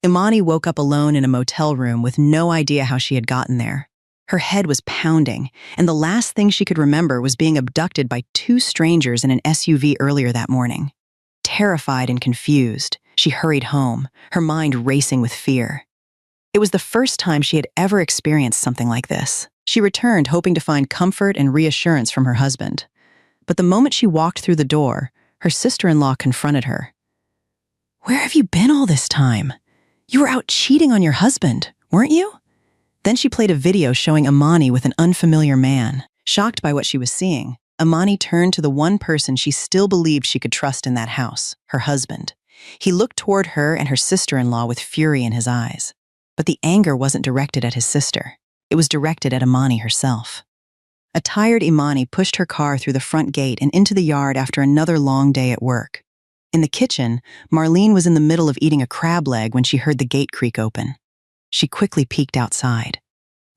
Imani woke up alone in a motel room with no idea how she had gotten there. Her head was pounding, and the last thing she could remember was being abducted by two strangers in an SUV earlier that morning. Terrified and confused, she hurried home, her mind racing with fear. It was the first time she had ever experienced something like this. She returned hoping to find comfort and reassurance from her husband. But the moment she walked through the door, her sister-in-law confronted her. "Where have you been all this time? You were out cheating on your husband, weren't you?" Then she played a video showing Imani with an unfamiliar man. Shocked by what she was seeing, Imani turned to the one person she still believed she could trust in that house, her husband. He looked toward her and her sister-in-law with fury in his eyes. But the anger wasn't directed at his sister. It was directed at Imani herself. A tired Imani pushed her car through the front gate and into the yard after another long day at work. In the kitchen, Marlene was in the middle of eating a crab leg when she heard the gate creak open. She quickly peeked outside.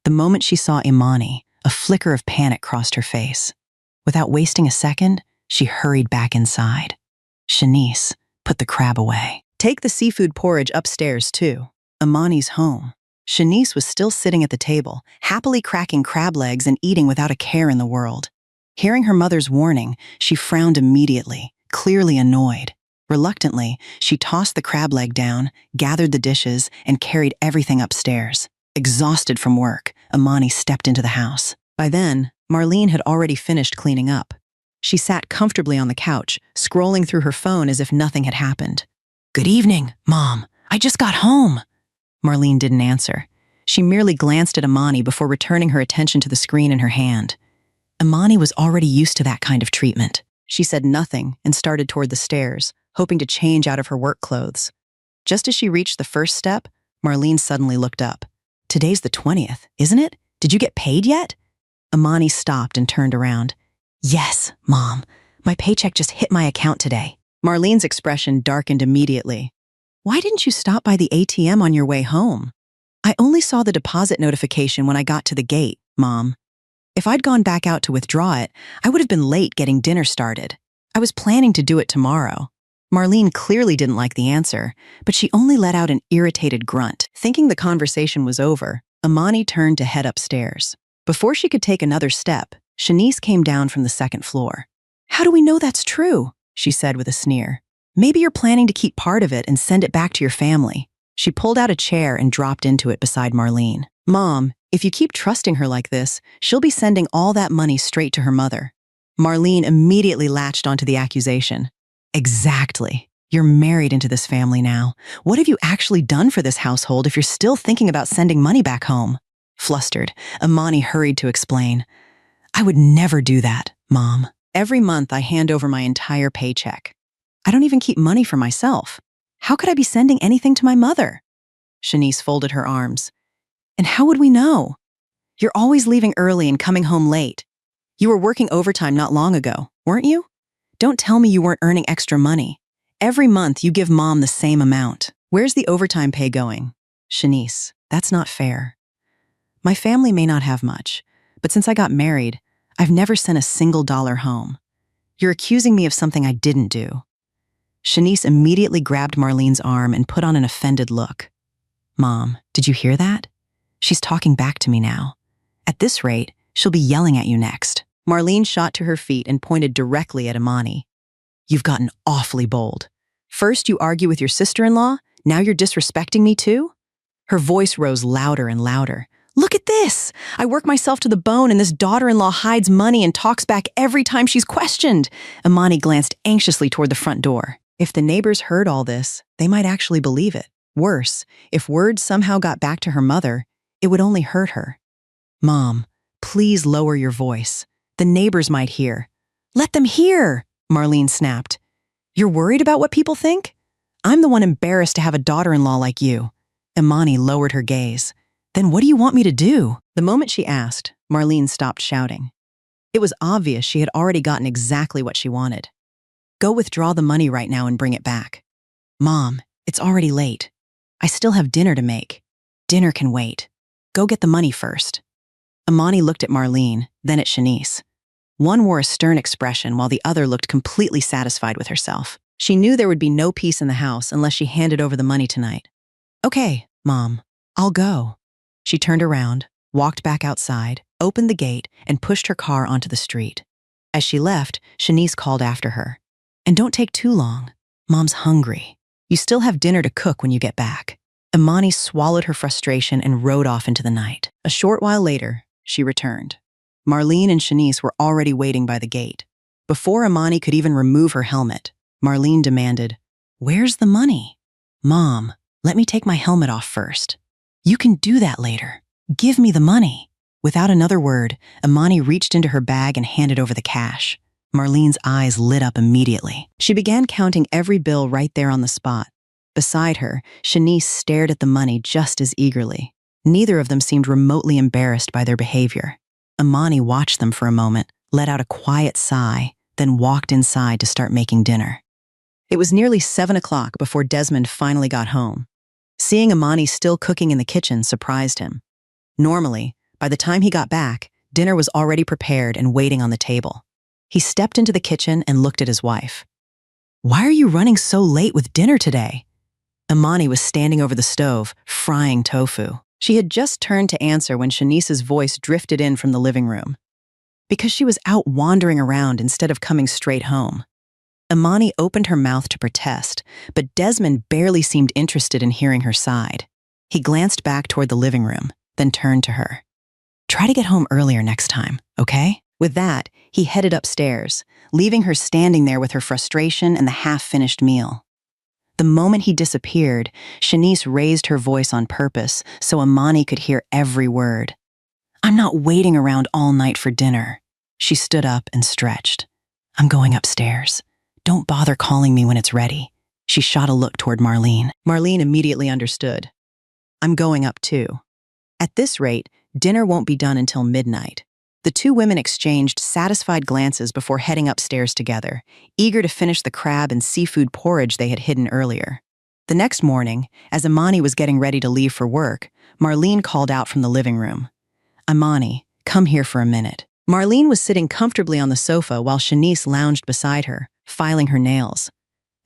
The moment she saw Imani, a flicker of panic crossed her face. Without wasting a second, she hurried back inside. "Shanice, put the crab away. Take the seafood porridge upstairs, too. Imani's home." Shanice was still sitting at the table, happily cracking crab legs and eating without a care in the world. Hearing her mother's warning, she frowned immediately, clearly annoyed. Reluctantly, she tossed the crab leg down, gathered the dishes, and carried everything upstairs. Exhausted from work, Imani stepped into the house. By then, Marlene had already finished cleaning up. She sat comfortably on the couch, scrolling through her phone as if nothing had happened. "Good evening, Mom. I just got home." Marlene didn't answer. She merely glanced at Imani before returning her attention to the screen in her hand. Imani was already used to that kind of treatment. She said nothing and started toward the stairs, hoping to change out of her work clothes. Just as she reached the first step, Marlene suddenly looked up. "Today's the 20th, isn't it? Did you get paid yet?" Imani stopped and turned around. "Yes, Mom. My paycheck just hit my account today." Marlene's expression darkened immediately. "Why didn't you stop by the ATM on your way home?" "I only saw the deposit notification when I got to the gate, Mom. If I'd gone back out to withdraw it, I would have been late getting dinner started. I was planning to do it tomorrow." Marlene clearly didn't like the answer, but she only let out an irritated grunt. Thinking the conversation was over, Imani turned to head upstairs. Before she could take another step, Shanice came down from the second floor. "How do we know that's true?" she said with a sneer. "Maybe you're planning to keep part of it and send it back to your family." She pulled out a chair and dropped into it beside Marlene. "Mom, if you keep trusting her like this, she'll be sending all that money straight to her mother." Marlene immediately latched onto the accusation. "Exactly. You're married into this family now. What have you actually done for this household if you're still thinking about sending money back home?" Flustered, Imani hurried to explain. "I would never do that, Mom. Every month I hand over my entire paycheck. I don't even keep money for myself. How could I be sending anything to my mother?" Shanice folded her arms. "And how would we know? You're always leaving early and coming home late. You were working overtime not long ago, weren't you? Don't tell me you weren't earning extra money. Every month you give Mom the same amount. Where's the overtime pay going?" "Shanice, that's not fair. My family may not have much, but since I got married, I've never sent a single dollar home. You're accusing me of something I didn't do." Shanice immediately grabbed Marlene's arm and put on an offended look. "Mom, did you hear that? She's talking back to me now. At this rate, she'll be yelling at you next." Marlene shot to her feet and pointed directly at Imani. "You've gotten awfully bold. First you argue with your sister-in-law, now you're disrespecting me too?" Her voice rose louder and louder. "Look at this! I work myself to the bone and this daughter-in-law hides money and talks back every time she's questioned." Imani glanced anxiously toward the front door. If the neighbors heard all this, they might actually believe it. Worse, if word somehow got back to her mother, it would only hurt her. "Mom, please lower your voice. The neighbors might hear." "Let them hear," Marlene snapped. "You're worried about what people think? I'm the one embarrassed to have a daughter-in-law like you." Imani lowered her gaze. "Then what do you want me to do?" The moment she asked, Marlene stopped shouting. It was obvious she had already gotten exactly what she wanted. "Go withdraw the money right now and bring it back." "Mom, it's already late. I still have dinner to make. Dinner can wait. Go get the money first." Imani looked at Marlene, then at Shanice. One wore a stern expression while the other looked completely satisfied with herself. She knew there would be no peace in the house unless she handed over the money tonight. Okay, Mom, I'll go. She turned around, walked back outside, opened the gate, and pushed her car onto the street. As she left, Shanice called after her. And don't take too long. Mom's hungry. You still have dinner to cook when you get back. Imani swallowed her frustration and rode off into the night. A short while later, she returned. Marlene and Shanice were already waiting by the gate. Before Imani could even remove her helmet, Marlene demanded, "Where's the money?" "Mom, let me take my helmet off first." "You can do that later. Give me the money." Without another word, Imani reached into her bag and handed over the cash. Marlene's eyes lit up immediately. She began counting every bill right there on the spot. Beside her, Shanice stared at the money just as eagerly. Neither of them seemed remotely embarrassed by their behavior. Imani watched them for a moment, let out a quiet sigh, then walked inside to start making dinner. It was nearly 7 o'clock before Desmond finally got home. Seeing Imani still cooking in the kitchen surprised him. Normally, by the time he got back, dinner was already prepared and waiting on the table. He stepped into the kitchen and looked at his wife. "Why are you running so late with dinner today?" Imani was standing over the stove, frying tofu. She had just turned to answer when Shanice's voice drifted in from the living room. Because she was out wandering around instead of coming straight home. Imani opened her mouth to protest, but Desmond barely seemed interested in hearing her side. He glanced back toward the living room, then turned to her. "Try to get home earlier next time, okay?" With that, he headed upstairs, leaving her standing there with her frustration and the half-finished meal. The moment he disappeared, Shanice raised her voice on purpose so Imani could hear every word. "I'm not waiting around all night for dinner." She stood up and stretched. "I'm going upstairs. Don't bother calling me when it's ready." She shot a look toward Marlene. Marlene immediately understood. "I'm going up too." At this rate, dinner won't be done until midnight. The two women exchanged satisfied glances before heading upstairs together, eager to finish the crab and seafood porridge they had hidden earlier. The next morning, as Imani was getting ready to leave for work, Marlene called out from the living room. "Imani, come here for a minute." Marlene was sitting comfortably on the sofa while Shanice lounged beside her, filing her nails.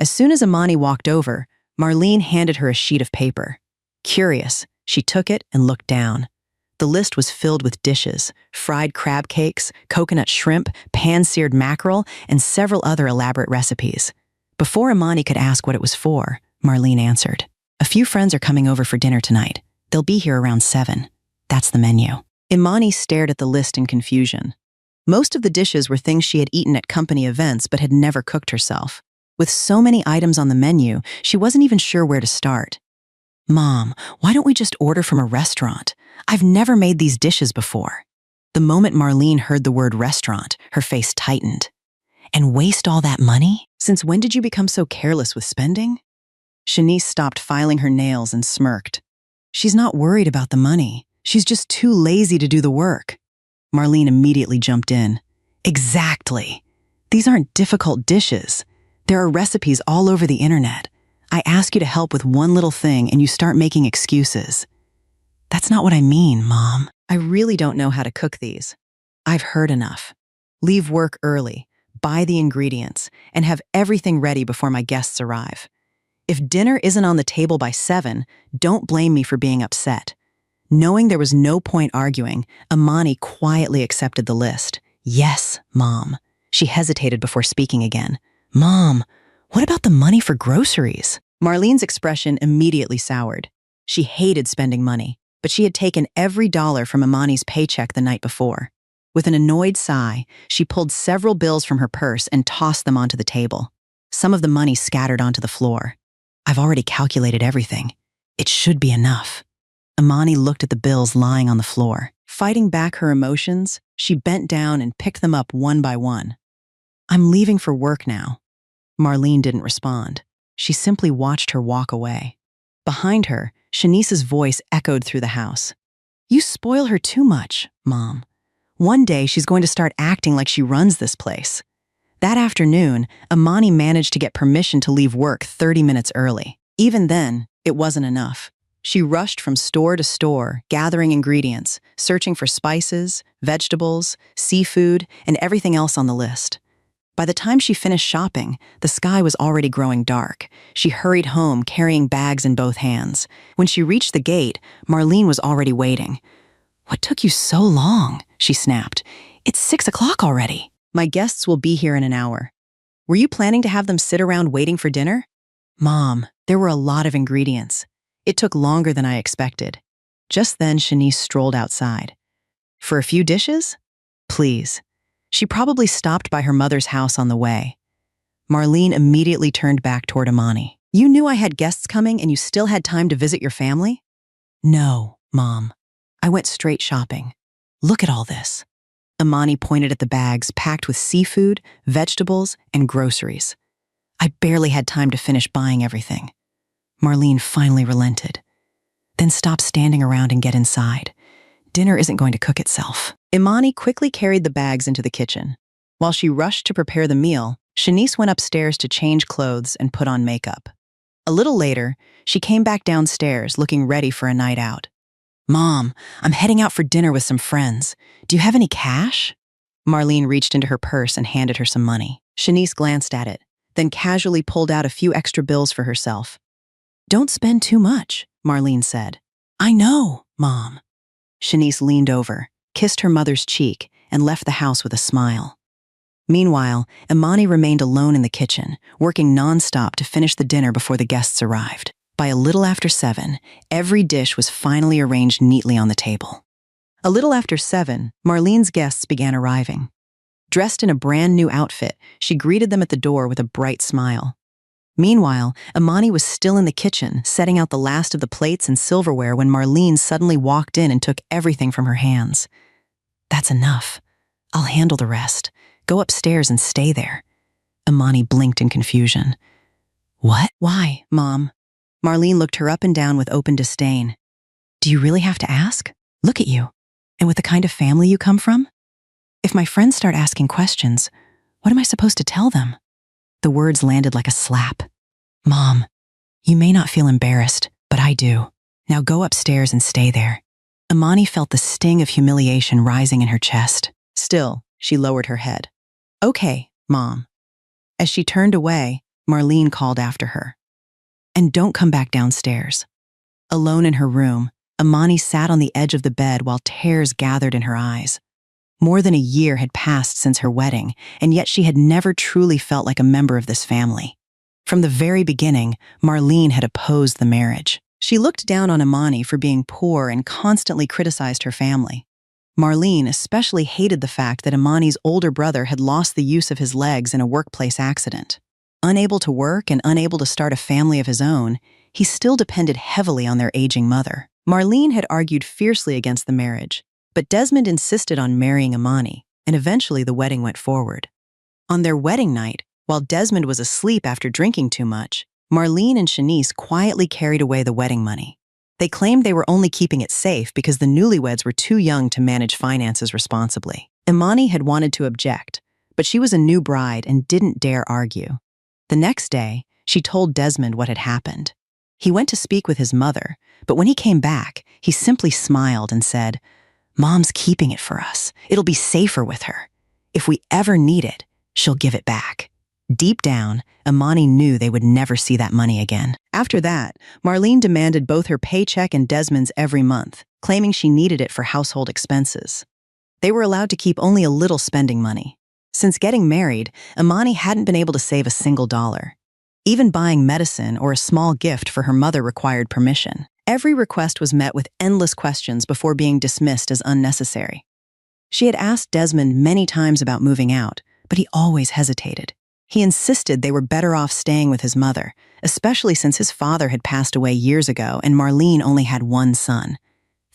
As soon as Imani walked over, Marlene handed her a sheet of paper. Curious, she took it and looked down. The list was filled with dishes, fried crab cakes, coconut shrimp, pan-seared mackerel, and several other elaborate recipes. Before Imani could ask what it was for, Marlene answered, "A few friends are coming over for dinner tonight. They'll be here around 7. That's the menu." Imani stared at the list in confusion. Most of the dishes were things she had eaten at company events but had never cooked herself. With so many items on the menu, she wasn't even sure where to start. "Mom, why don't we just order from a restaurant? I've never made these dishes before." The moment Marlene heard the word restaurant, her face tightened. "And waste all that money? Since when did you become so careless with spending?" Shanice stopped filing her nails and smirked. "She's not worried about the money. She's just too lazy to do the work." Marlene immediately jumped in. "Exactly. These aren't difficult dishes. There are recipes all over the internet. I ask you to help with one little thing and you start making excuses." "That's not what I mean, Mom. I really don't know how to cook these. I've heard enough. Leave work early, buy the ingredients, and have everything ready before my guests arrive. If dinner isn't on the table by 7, don't blame me for being upset." Knowing there was no point arguing, Imani quietly accepted the list. "Yes, Mom." She hesitated before speaking again. "Mom, what about the money for groceries?" Marlene's expression immediately soured. She hated spending money, but she had taken every dollar from Imani's paycheck the night before. With an annoyed sigh, she pulled several bills from her purse and tossed them onto the table. Some of the money scattered onto the floor. "I've already calculated everything. It should be enough." Imani looked at the bills lying on the floor. Fighting back her emotions, she bent down and picked them up one by one. "I'm leaving for work now." Marlene didn't respond. She simply watched her walk away. Behind her, Shanice's voice echoed through the house. "You spoil her too much, Mom. One day she's going to start acting like she runs this place." That afternoon, Imani managed to get permission to leave work 30 minutes early. Even then, it wasn't enough. She rushed from store to store, gathering ingredients, searching for spices, vegetables, seafood, and everything else on the list. By the time she finished shopping, the sky was already growing dark. She hurried home, carrying bags in both hands. When she reached the gate, Marlene was already waiting. "What took you so long?" she snapped. "It's 6 o'clock already." "My guests will be here in an hour. Were you planning to have them sit around waiting for dinner?" "Mom, there were a lot of ingredients. It took longer than I expected." Just then, Shanice strolled outside. "For a few dishes? Please." She probably stopped by her mother's house on the way. Marlene immediately turned back toward Imani. "You knew I had guests coming and you still had time to visit your family?" "No, Mom. I went straight shopping. Look at all this." Imani pointed at the bags packed with seafood, vegetables, and groceries. "I barely had time to finish buying everything." Marlene finally relented. "Then stop standing around and get inside. Dinner isn't going to cook itself." Imani quickly carried the bags into the kitchen. While she rushed to prepare the meal, Shanice went upstairs to change clothes and put on makeup. A little later, she came back downstairs looking ready for a night out. "Mom, I'm heading out for dinner with some friends. Do you have any cash?" Marlene reached into her purse and handed her some money. Shanice glanced at it, then casually pulled out a few extra bills for herself. "Don't spend too much," Marlene said. "I know, Mom." Shanice leaned over, kissed her mother's cheek, and left the house with a smile. Meanwhile, Imani remained alone in the kitchen, working nonstop to finish the dinner before the guests arrived. By a little after 7, every dish was finally arranged neatly on the table. A little after 7, Marlene's guests began arriving. Dressed in a brand new outfit, she greeted them at the door with a bright smile. Meanwhile, Imani was still in the kitchen, setting out the last of the plates and silverware when Marlene suddenly walked in and took everything from her hands. "That's enough. I'll handle the rest. Go upstairs and stay there." Imani blinked in confusion. "What? Why, Mom?" Marlene looked her up and down with open disdain. "Do you really have to ask? Look at you. And with the kind of family you come from? If my friends start asking questions, what am I supposed to tell them?" The words landed like a slap. "Mom, you may not feel embarrassed, but I do. Now go upstairs and stay there." Imani felt the sting of humiliation rising in her chest. Still, she lowered her head. "Okay, Mom." As she turned away, Marlene called after her. "And don't come back downstairs." Alone in her room, Imani sat on the edge of the bed while tears gathered in her eyes. More than a year had passed since her wedding, and yet she had never truly felt like a member of this family. From the very beginning, Marlene had opposed the marriage. She looked down on Imani for being poor and constantly criticized her family. Marlene especially hated the fact that Imani's older brother had lost the use of his legs in a workplace accident. Unable to work and unable to start a family of his own, he still depended heavily on their aging mother. Marlene had argued fiercely against the marriage, but Desmond insisted on marrying Imani, and eventually the wedding went forward. On their wedding night, while Desmond was asleep after drinking too much, Marlene and Shanice quietly carried away the wedding money. They claimed they were only keeping it safe because the newlyweds were too young to manage finances responsibly. Imani had wanted to object, but she was a new bride and didn't dare argue. The next day, she told Desmond what had happened. He went to speak with his mother, but when he came back, he simply smiled and said, "Mom's keeping it for us. It'll be safer with her. If we ever need it, she'll give it back." Deep down, Imani knew they would never see that money again. After that, Marlene demanded both her paycheck and Desmond's every month, claiming she needed it for household expenses. They were allowed to keep only a little spending money. Since getting married, Imani hadn't been able to save a single dollar. Even buying medicine or a small gift for her mother required permission. Every request was met with endless questions before being dismissed as unnecessary. She had asked Desmond many times about moving out, but he always hesitated. He insisted they were better off staying with his mother, especially since his father had passed away years ago and Marlene only had one son.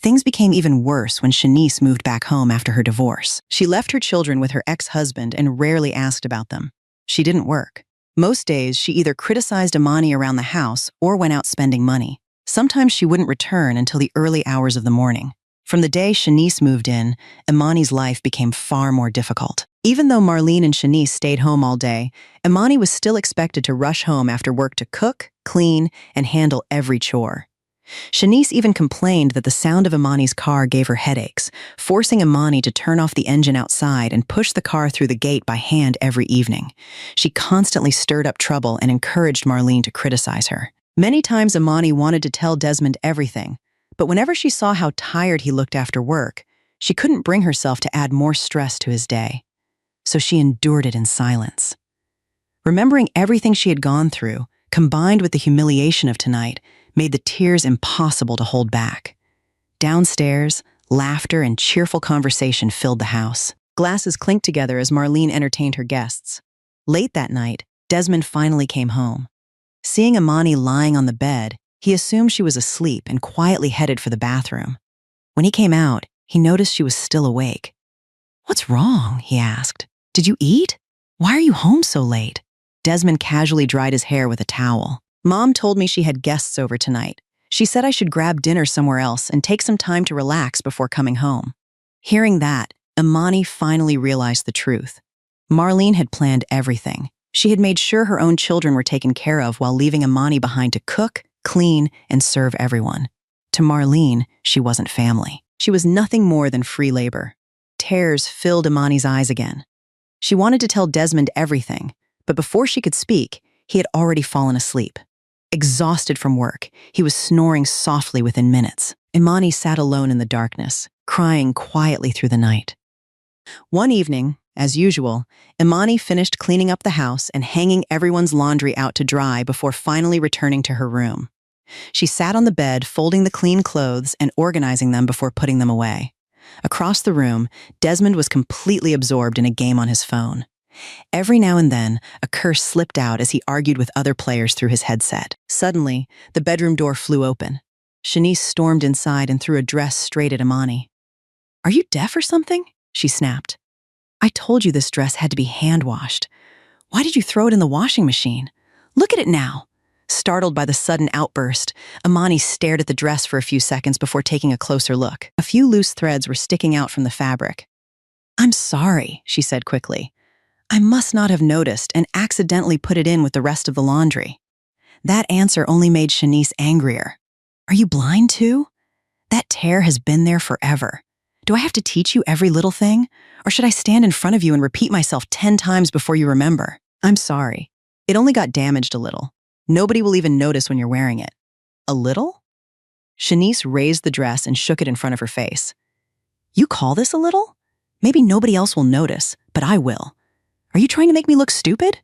Things became even worse when Shanice moved back home after her divorce. She left her children with her ex-husband and rarely asked about them. She didn't work. Most days, she either criticized Imani around the house or went out spending money. Sometimes she wouldn't return until the early hours of the morning. From the day Shanice moved in, Imani's life became far more difficult. Even though Marlene and Shanice stayed home all day, Imani was still expected to rush home after work to cook, clean, and handle every chore. Shanice even complained that the sound of Imani's car gave her headaches, forcing Imani to turn off the engine outside and push the car through the gate by hand every evening. She constantly stirred up trouble and encouraged Marlene to criticize her. Many times Imani wanted to tell Desmond everything, but whenever she saw how tired he looked after work, she couldn't bring herself to add more stress to his day. So she endured it in silence. Remembering everything she had gone through, combined with the humiliation of tonight, made the tears impossible to hold back. Downstairs, laughter and cheerful conversation filled the house. Glasses clinked together as Marlene entertained her guests. Late that night, Desmond finally came home. Seeing Imani lying on the bed, he assumed she was asleep and quietly headed for the bathroom. When he came out, he noticed she was still awake. "What's wrong?" he asked. "Did you eat? Why are you home so late?" Desmond casually dried his hair with a towel. "Mom told me she had guests over tonight. She said I should grab dinner somewhere else and take some time to relax before coming home." Hearing that, Imani finally realized the truth. Marlene had planned everything. She had made sure her own children were taken care of while leaving Imani behind to cook, clean, and serve everyone. To Marlene, she wasn't family. She was nothing more than free labor. Tears filled Imani's eyes again. She wanted to tell Desmond everything, but before she could speak, he had already fallen asleep. Exhausted from work, he was snoring softly within minutes. Imani sat alone in the darkness, crying quietly through the night. One evening, as usual, Imani finished cleaning up the house and hanging everyone's laundry out to dry before finally returning to her room. She sat on the bed, folding the clean clothes and organizing them before putting them away. Across the room, Desmond was completely absorbed in a game on his phone. Every now and then, a curse slipped out as he argued with other players through his headset. Suddenly, the bedroom door flew open. Shanice stormed inside and threw a dress straight at Imani. "Are you deaf or something?" she snapped. "I told you this dress had to be hand-washed. Why did you throw it in the washing machine? Look at it now." Startled by the sudden outburst, Imani stared at the dress for a few seconds before taking a closer look. A few loose threads were sticking out from the fabric. "I'm sorry," she said quickly. "I must not have noticed and accidentally put it in with the rest of the laundry." That answer only made Shanice angrier. "Are you blind too? That tear has been there forever. Do I have to teach you every little thing? Or should I stand in front of you and repeat myself 10 times before you remember?" "I'm sorry. It only got damaged a little. Nobody will even notice when you're wearing it." "A little?" Shanice raised the dress and shook it in front of her face. "You call this a little? Maybe nobody else will notice, but I will. Are you trying to make me look stupid?"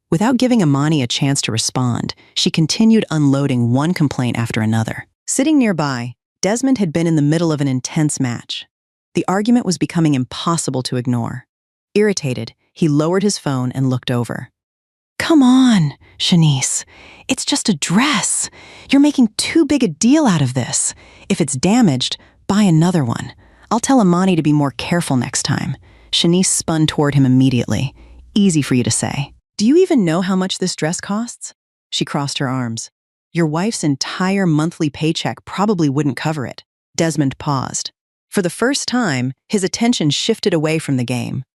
Without giving Imani a chance to respond, she continued unloading one complaint after another. Sitting nearby, Desmond had been in the middle of an intense match. The argument was becoming impossible to ignore. Irritated, he lowered his phone and looked over. "Come on, Shanice. It's just a dress. You're making too big a deal out of this. If it's damaged, buy another one. I'll tell Imani to be more careful next time." Shanice spun toward him immediately. "Easy for you to say. Do you even know how much this dress costs?" She crossed her arms. "Your wife's entire monthly paycheck probably wouldn't cover it." Desmond paused. For the first time, his attention shifted away from the game.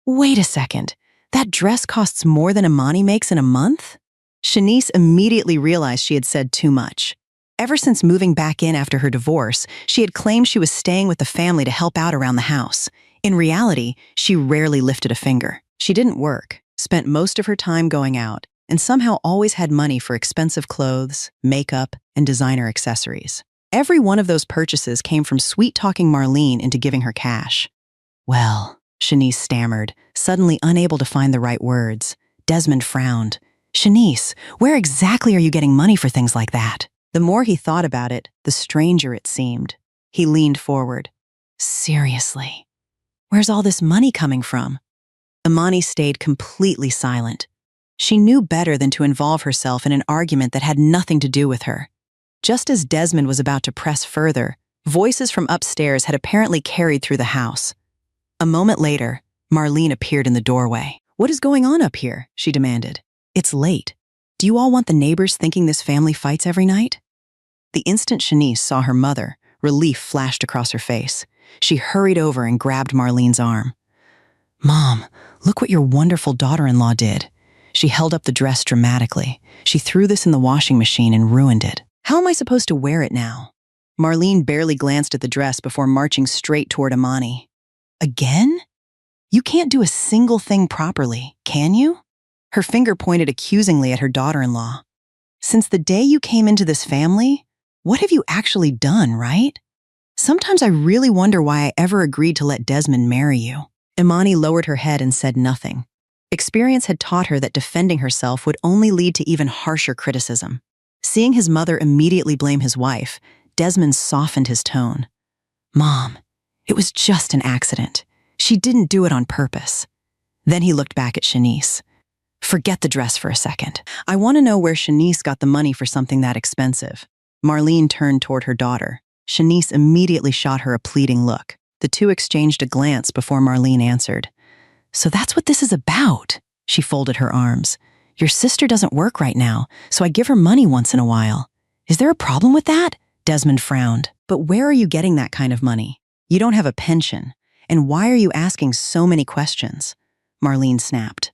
"Wait a second. That dress costs more than Imani makes in a month?" Shanice immediately realized she had said too much. Ever since moving back in after her divorce, she had claimed she was staying with the family to help out around the house. In reality, she rarely lifted a finger. She didn't work, spent most of her time going out, and somehow always had money for expensive clothes, makeup, and designer accessories. Every one of those purchases came from sweet-talking Marlene into giving her cash. "Well," Shanice stammered, suddenly unable to find the right words. Desmond frowned. "Shanice, where exactly are you getting money for things like that?" The more he thought about it, the stranger it seemed. He leaned forward. "Seriously, where's all this money coming from?" Imani stayed completely silent. She knew better than to involve herself in an argument that had nothing to do with her. Just as Desmond was about to press further, voices from upstairs had apparently carried through the house. A moment later, Marlene appeared in the doorway. "What is going on up here?" she demanded. "It's late. Do you all want the neighbors thinking this family fights every night?" The instant Shanice saw her mother, relief flashed across her face. She hurried over and grabbed Marlene's arm. "Mom, look what your wonderful daughter-in-law did." She held up the dress dramatically. "She threw this in the washing machine and ruined it." How am I supposed to wear it now? Marlene barely glanced at the dress before marching straight toward Imani. Again? You can't do a single thing properly, can you? Her finger pointed accusingly at her daughter-in-law. Since the day you came into this family, what have you actually done, right? Sometimes I really wonder why I ever agreed to let Desmond marry you. Imani lowered her head and said nothing. Experience had taught her that defending herself would only lead to even harsher criticism. Seeing his mother immediately blame his wife, Desmond softened his tone. Mom, it was just an accident. She didn't do it on purpose. Then he looked back at Shanice. Forget the dress for a second. I want to know where Shanice got the money for something that expensive. Marlene turned toward her daughter. Shanice immediately shot her a pleading look. The two exchanged a glance before Marlene answered. So that's what this is about. She folded her arms. Your sister doesn't work right now, so I give her money once in a while. Is there a problem with that? Desmond frowned. But where are you getting that kind of money? You don't have a pension. And why are you asking so many questions? Marlene snapped.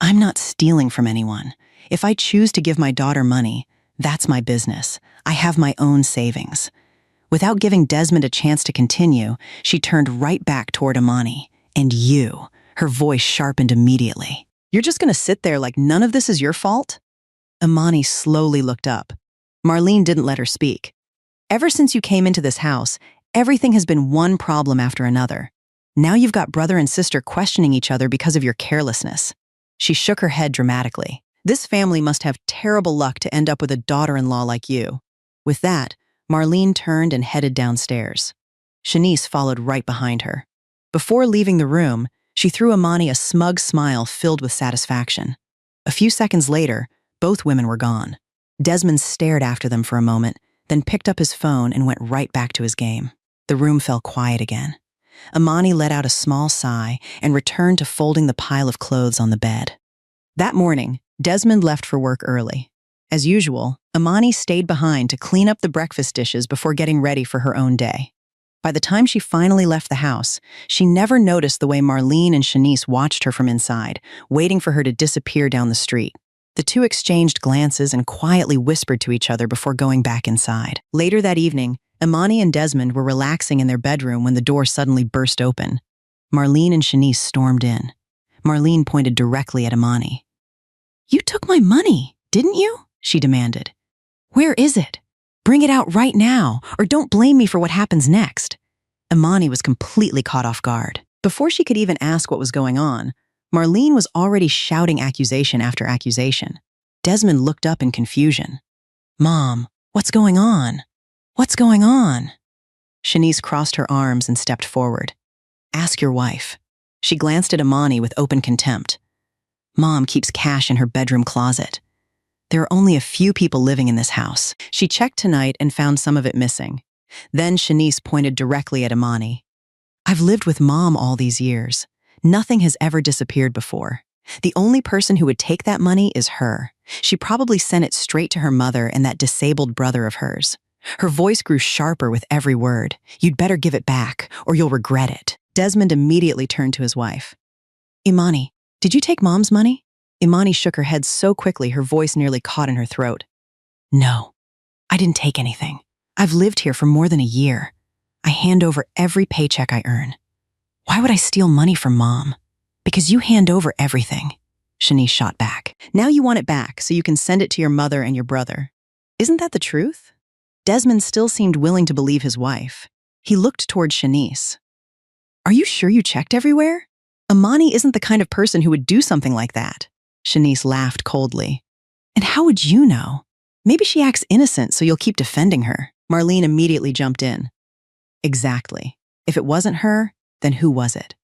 I'm not stealing from anyone. If I choose to give my daughter money, that's my business. I have my own savings. Without giving Desmond a chance to continue, she turned right back toward Imani. And you. Her voice sharpened immediately. You're just going to sit there like none of this is your fault? Imani slowly looked up. Marlene didn't let her speak. Ever since you came into this house, everything has been one problem after another. Now you've got brother and sister questioning each other because of your carelessness. She shook her head dramatically. This family must have terrible luck to end up with a daughter-in-law like you. With that, Marlene turned and headed downstairs. Shanice followed right behind her. Before leaving the room, she threw Imani a smug smile filled with satisfaction. A few seconds later, both women were gone. Desmond stared after them for a moment, then picked up his phone and went right back to his game. The room fell quiet again. Imani let out a small sigh and returned to folding the pile of clothes on the bed. That morning, Desmond left for work early. As usual, Imani stayed behind to clean up the breakfast dishes before getting ready for her own day. By the time she finally left the house, she never noticed the way Marlene and Shanice watched her from inside, waiting for her to disappear down the street. The two exchanged glances and quietly whispered to each other before going back inside. Later that evening, Imani and Desmond were relaxing in their bedroom when the door suddenly burst open. Marlene and Shanice stormed in. Marlene pointed directly at Imani. You took my money, didn't you? She demanded. Where is it? Bring it out right now, or don't blame me for what happens next. Imani was completely caught off guard. Before she could even ask what was going on, Marlene was already shouting accusation after accusation. Desmond looked up in confusion. Mom, what's going on? What's going on? Shanice crossed her arms and stepped forward. Ask your wife. She glanced at Imani with open contempt. Mom keeps cash in her bedroom closet. There are only a few people living in this house. She checked tonight and found some of it missing. Then Shanice pointed directly at Imani. I've lived with Mom all these years. Nothing has ever disappeared before. The only person who would take that money is her. She probably sent it straight to her mother and that disabled brother of hers. Her voice grew sharper with every word. You'd better give it back, or you'll regret it. Desmond immediately turned to his wife. Imani, did you take Mom's money? Imani shook her head so quickly her voice nearly caught in her throat. No, I didn't take anything. I've lived here for more than a year. I hand over every paycheck I earn. Why would I steal money from Mom? Because you hand over everything. Shanice shot back. Now you want it back so you can send it to your mother and your brother. Isn't that the truth? Desmond still seemed willing to believe his wife. He looked toward Shanice. Are you sure you checked everywhere? Imani isn't the kind of person who would do something like that. Shanice laughed coldly. And how would you know? Maybe she acts innocent, so you'll keep defending her. Marlene immediately jumped in. Exactly. If it wasn't her, then who was it?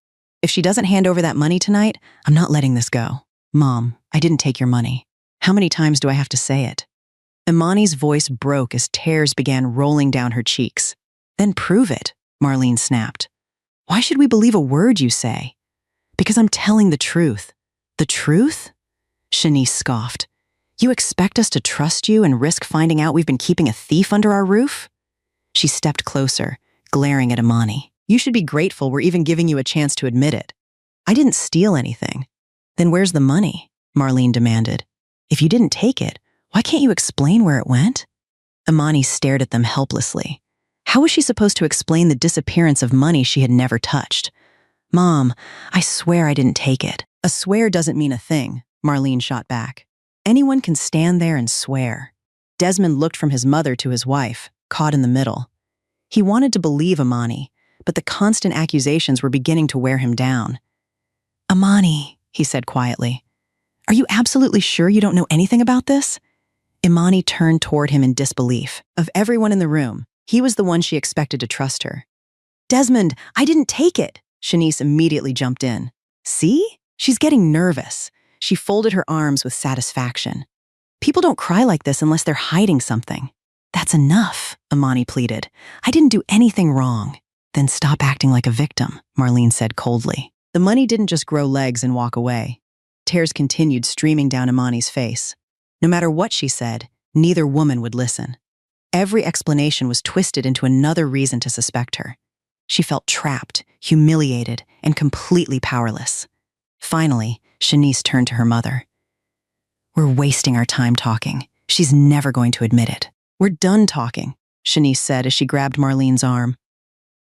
If she doesn't hand over that money tonight, I'm not letting this go. Mom, I didn't take your money. How many times do I have to say it? Imani's voice broke as tears began rolling down her cheeks. Then prove it, Marlene snapped. Why should we believe a word you say? Because I'm telling the truth. The truth? Shanice scoffed. You expect us to trust you and risk finding out we've been keeping a thief under our roof? She stepped closer, glaring at Imani. You should be grateful we're even giving you a chance to admit it. I didn't steal anything. Then where's the money? Marlene demanded. If you didn't take it, why can't you explain where it went? Imani stared at them helplessly. How was she supposed to explain the disappearance of money she had never touched? "Mom, I swear I didn't take it." "A swear doesn't mean a thing," Marlene shot back. "Anyone can stand there and swear." Desmond looked from his mother to his wife, caught in the middle. He wanted to believe Imani, but the constant accusations were beginning to wear him down. "Imani," he said quietly, "are you absolutely sure you don't know anything about this?" Imani turned toward him in disbelief. Of everyone in the room, he was the one she expected to trust her. "Desmond, I didn't take it." Shanice immediately jumped in. "See? She's getting nervous." She folded her arms with satisfaction. "People don't cry like this unless they're hiding something." "That's enough," Imani pleaded. "I didn't do anything wrong." "Then stop acting like a victim," Marlene said coldly. The money didn't just grow legs and walk away. Tears continued streaming down Imani's face. No matter what she said, neither woman would listen. Every explanation was twisted into another reason to suspect her. She felt trapped, humiliated, and completely powerless. Finally, Shanice turned to her mother. "We're wasting our time talking. She's never going to admit it." "We're done talking," Shanice said as she grabbed Marlene's arm.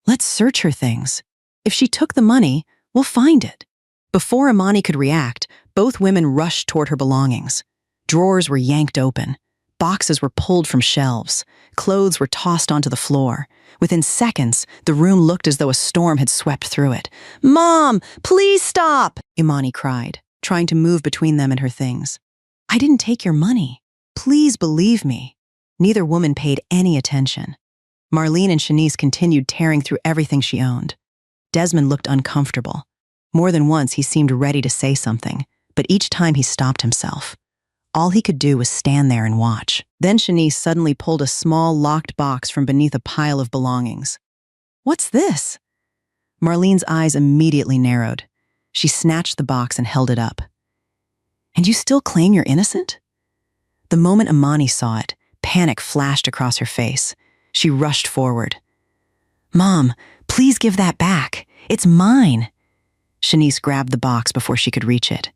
"Let's search her things. If she took the money, we'll find it." Before Imani could react, both women rushed toward her belongings. Drawers were yanked open. Boxes were pulled from shelves. Clothes were tossed onto the floor. Within seconds, the room looked as though a storm had swept through it. "Mom, please stop!" Imani cried, trying to move between them and her things. "I didn't take your money. Please believe me." Neither woman paid any attention. Marlene and Shanice continued tearing through everything she owned. Desmond looked uncomfortable. More than once, he seemed ready to say something, but each time he stopped himself. All he could do was stand there and watch. Then Shanice suddenly pulled a small, locked box from beneath a pile of belongings. "What's this?" Marlene's eyes immediately narrowed. She snatched the box and held it up. "And you still claim you're innocent?" The moment Imani saw it, panic flashed across her face. She rushed forward. "Mom, please give that back. It's mine." Shanice grabbed the box before she could reach it.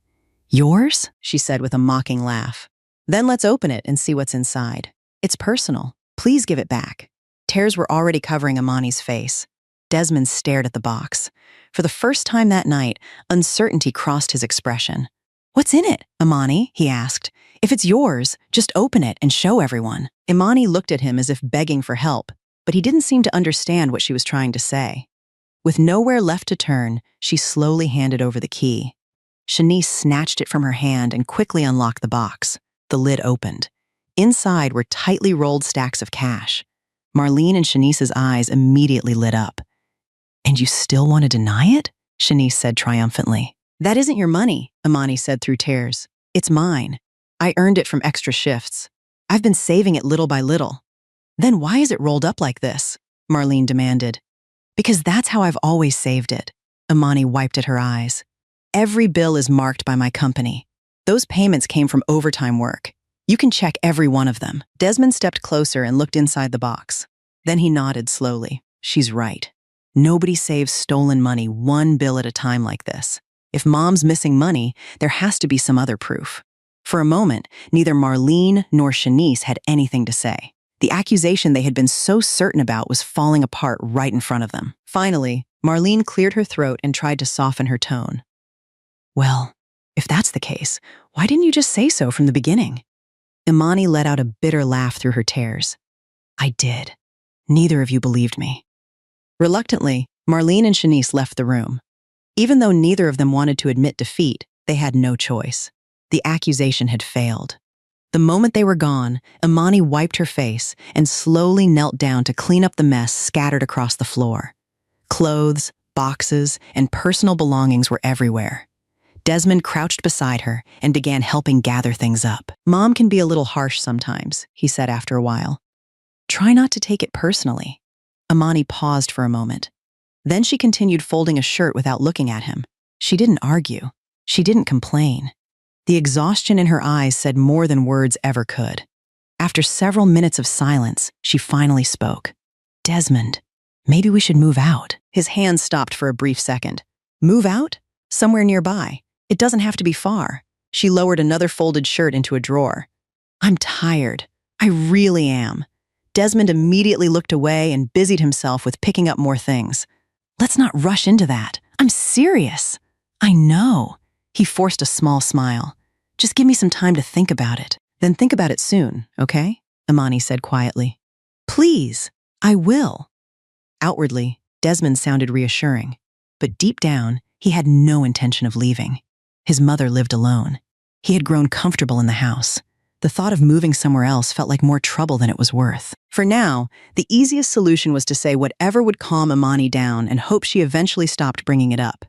"Yours?" she said with a mocking laugh. "Then let's open it and see what's inside. It's personal. Please give it back." Tears were already covering Imani's face. Desmond stared at the box. For the first time that night, uncertainty crossed his expression. "What's in it, Imani?" he asked. "If it's yours, just open it and show everyone." Imani looked at him as if begging for help, but he didn't seem to understand what she was trying to say. With nowhere left to turn, she slowly handed over the key. Shanice snatched it from her hand and quickly unlocked the box. The lid opened. Inside were tightly rolled stacks of cash. Marlene and Shanice's eyes immediately lit up. "And you still want to deny it?" Shanice said triumphantly. "That isn't your money," Imani said through tears. "It's mine. I earned it from extra shifts. I've been saving it little by little." "Then why is it rolled up like this?" Marlene demanded. "Because that's how I've always saved it." Imani wiped at her eyes. "Every bill is marked by my company. Those payments came from overtime work. You can check every one of them." Desmond stepped closer and looked inside the box. Then he nodded slowly. "She's right. Nobody saves stolen money one bill at a time like this. If Mom's missing money, there has to be some other proof." For a moment, neither Marlene nor Shanice had anything to say. The accusation they had been so certain about was falling apart right in front of them. Finally, Marlene cleared her throat and tried to soften her tone. "Well, if that's the case, why didn't you just say so from the beginning?" Imani let out a bitter laugh through her tears. "I did. Neither of you believed me." Reluctantly, Marlene and Shanice left the room. Even though neither of them wanted to admit defeat, they had no choice. The accusation had failed. The moment they were gone, Imani wiped her face and slowly knelt down to clean up the mess scattered across the floor. Clothes, boxes, and personal belongings were everywhere. Desmond crouched beside her and began helping gather things up. "Mom can be a little harsh sometimes," he said after a while. "Try not to take it personally." Imani paused for a moment. Then she continued folding a shirt without looking at him. She didn't argue. She didn't complain. The exhaustion in her eyes said more than words ever could. After several minutes of silence, she finally spoke. "Desmond, maybe we should move out." His hand stopped for a brief second. "Move out? Somewhere nearby. It doesn't have to be far." She lowered another folded shirt into a drawer. "I'm tired. I really am. Desmond immediately looked away and busied himself with picking up more things. Let's not rush into that. I'm serious. I know. He forced a small smile. Just give me some time to think about it. Then think about it soon, okay? Imani said quietly. Please, I will. Outwardly, Desmond sounded reassuring, but deep down, he had no intention of leaving. His mother lived alone. He had grown comfortable in the house. The thought of moving somewhere else felt like more trouble than it was worth. For now, the easiest solution was to say whatever would calm Imani down and hope she eventually stopped bringing it up.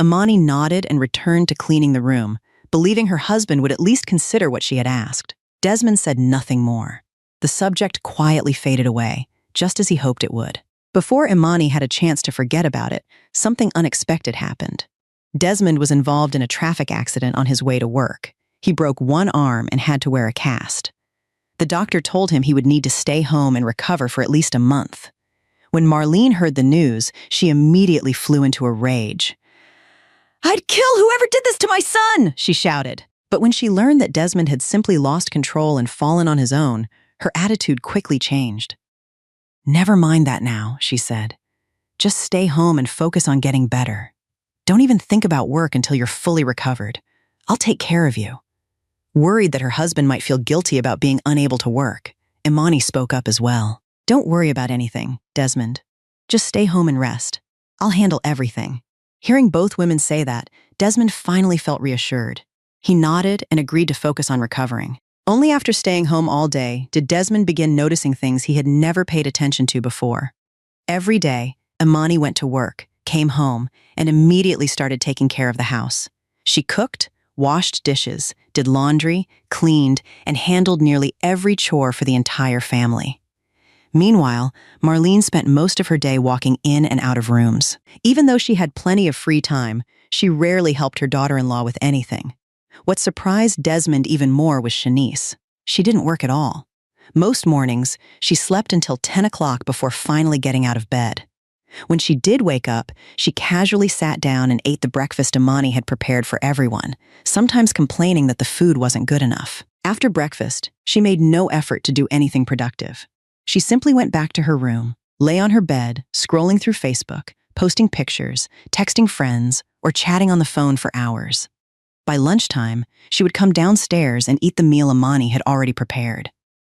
Imani nodded and returned to cleaning the room, believing her husband would at least consider what she had asked. Desmond said nothing more. The subject quietly faded away, just as he hoped it would. Before Imani had a chance to forget about it, something unexpected happened. Desmond was involved in a traffic accident on his way to work. He broke one arm and had to wear a cast. The doctor told him he would need to stay home and recover for at least a month. When Marlene heard the news, she immediately flew into a rage. "I'd kill whoever did this to my son!" she shouted. But when she learned that Desmond had simply lost control and fallen on his own, her attitude quickly changed. "Never mind that now," she said. "Just stay home and focus on getting better. Don't even think about work until you're fully recovered. I'll take care of you." Worried that her husband might feel guilty about being unable to work, Imani spoke up as well. "Don't worry about anything, Desmond. Just stay home and rest. I'll handle everything." Hearing both women say that, Desmond finally felt reassured. He nodded and agreed to focus on recovering. Only after staying home all day did Desmond begin noticing things he had never paid attention to before. Every day, Imani went to work, came home, and immediately started taking care of the house. She cooked, washed dishes, did laundry, cleaned, and handled nearly every chore for the entire family. Meanwhile, Marlene spent most of her day walking in and out of rooms. Even though she had plenty of free time, she rarely helped her daughter-in-law with anything. What surprised Desmond even more was Shanice. She didn't work at all. Most mornings, she slept until 10 o'clock before finally getting out of bed. When she did wake up, she casually sat down and ate the breakfast Imani had prepared for everyone, sometimes complaining that the food wasn't good enough. After breakfast, she made no effort to do anything productive. She simply went back to her room, lay on her bed, scrolling through Facebook, posting pictures, texting friends, or chatting on the phone for hours. By lunchtime, she would come downstairs and eat the meal Imani had already prepared.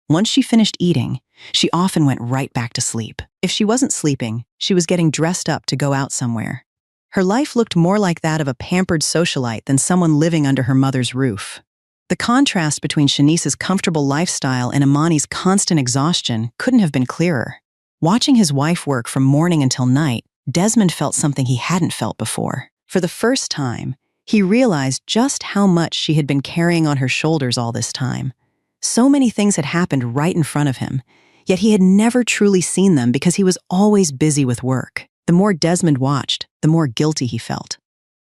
Once she finished eating, she often went right back to sleep. If she wasn't sleeping, she was getting dressed up to go out somewhere. Her life looked more like that of a pampered socialite than someone living under her mother's roof. The contrast between Shanice's comfortable lifestyle and Imani's constant exhaustion couldn't have been clearer. Watching his wife work from morning until night, Desmond felt something he hadn't felt before. For the first time, he realized just how much she had been carrying on her shoulders all this time. So many things had happened right in front of him, yet he had never truly seen them because he was always busy with work. The more Desmond watched, the more guilty he felt.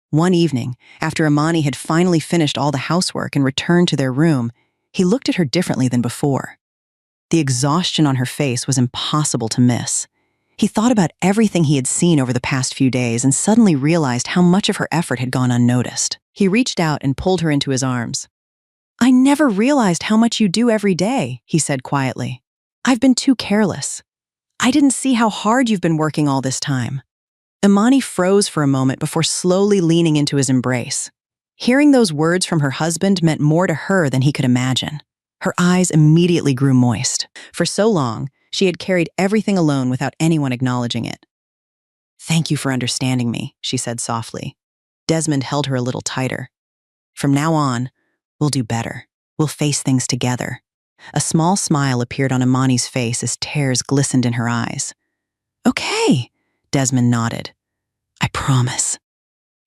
One evening, after Imani had finally finished all the housework and returned to their room, he looked at her differently than before. The exhaustion on her face was impossible to miss. He thought about everything he had seen over the past few days and suddenly realized how much of her effort had gone unnoticed. He reached out and pulled her into his arms. "I never realized how much you do every day," he said quietly. "I've been too careless. I didn't see how hard you've been working all this time." Imani froze for a moment before slowly leaning into his embrace. Hearing those words from her husband meant more to her than he could imagine. Her eyes immediately grew moist. For so long, she had carried everything alone without anyone acknowledging it. "Thank you for understanding me," she said softly. Desmond held her a little tighter. "From now on, we'll do better. We'll face things together." A small smile appeared on Imani's face as tears glistened in her eyes. "Okay," Desmond nodded. "I promise."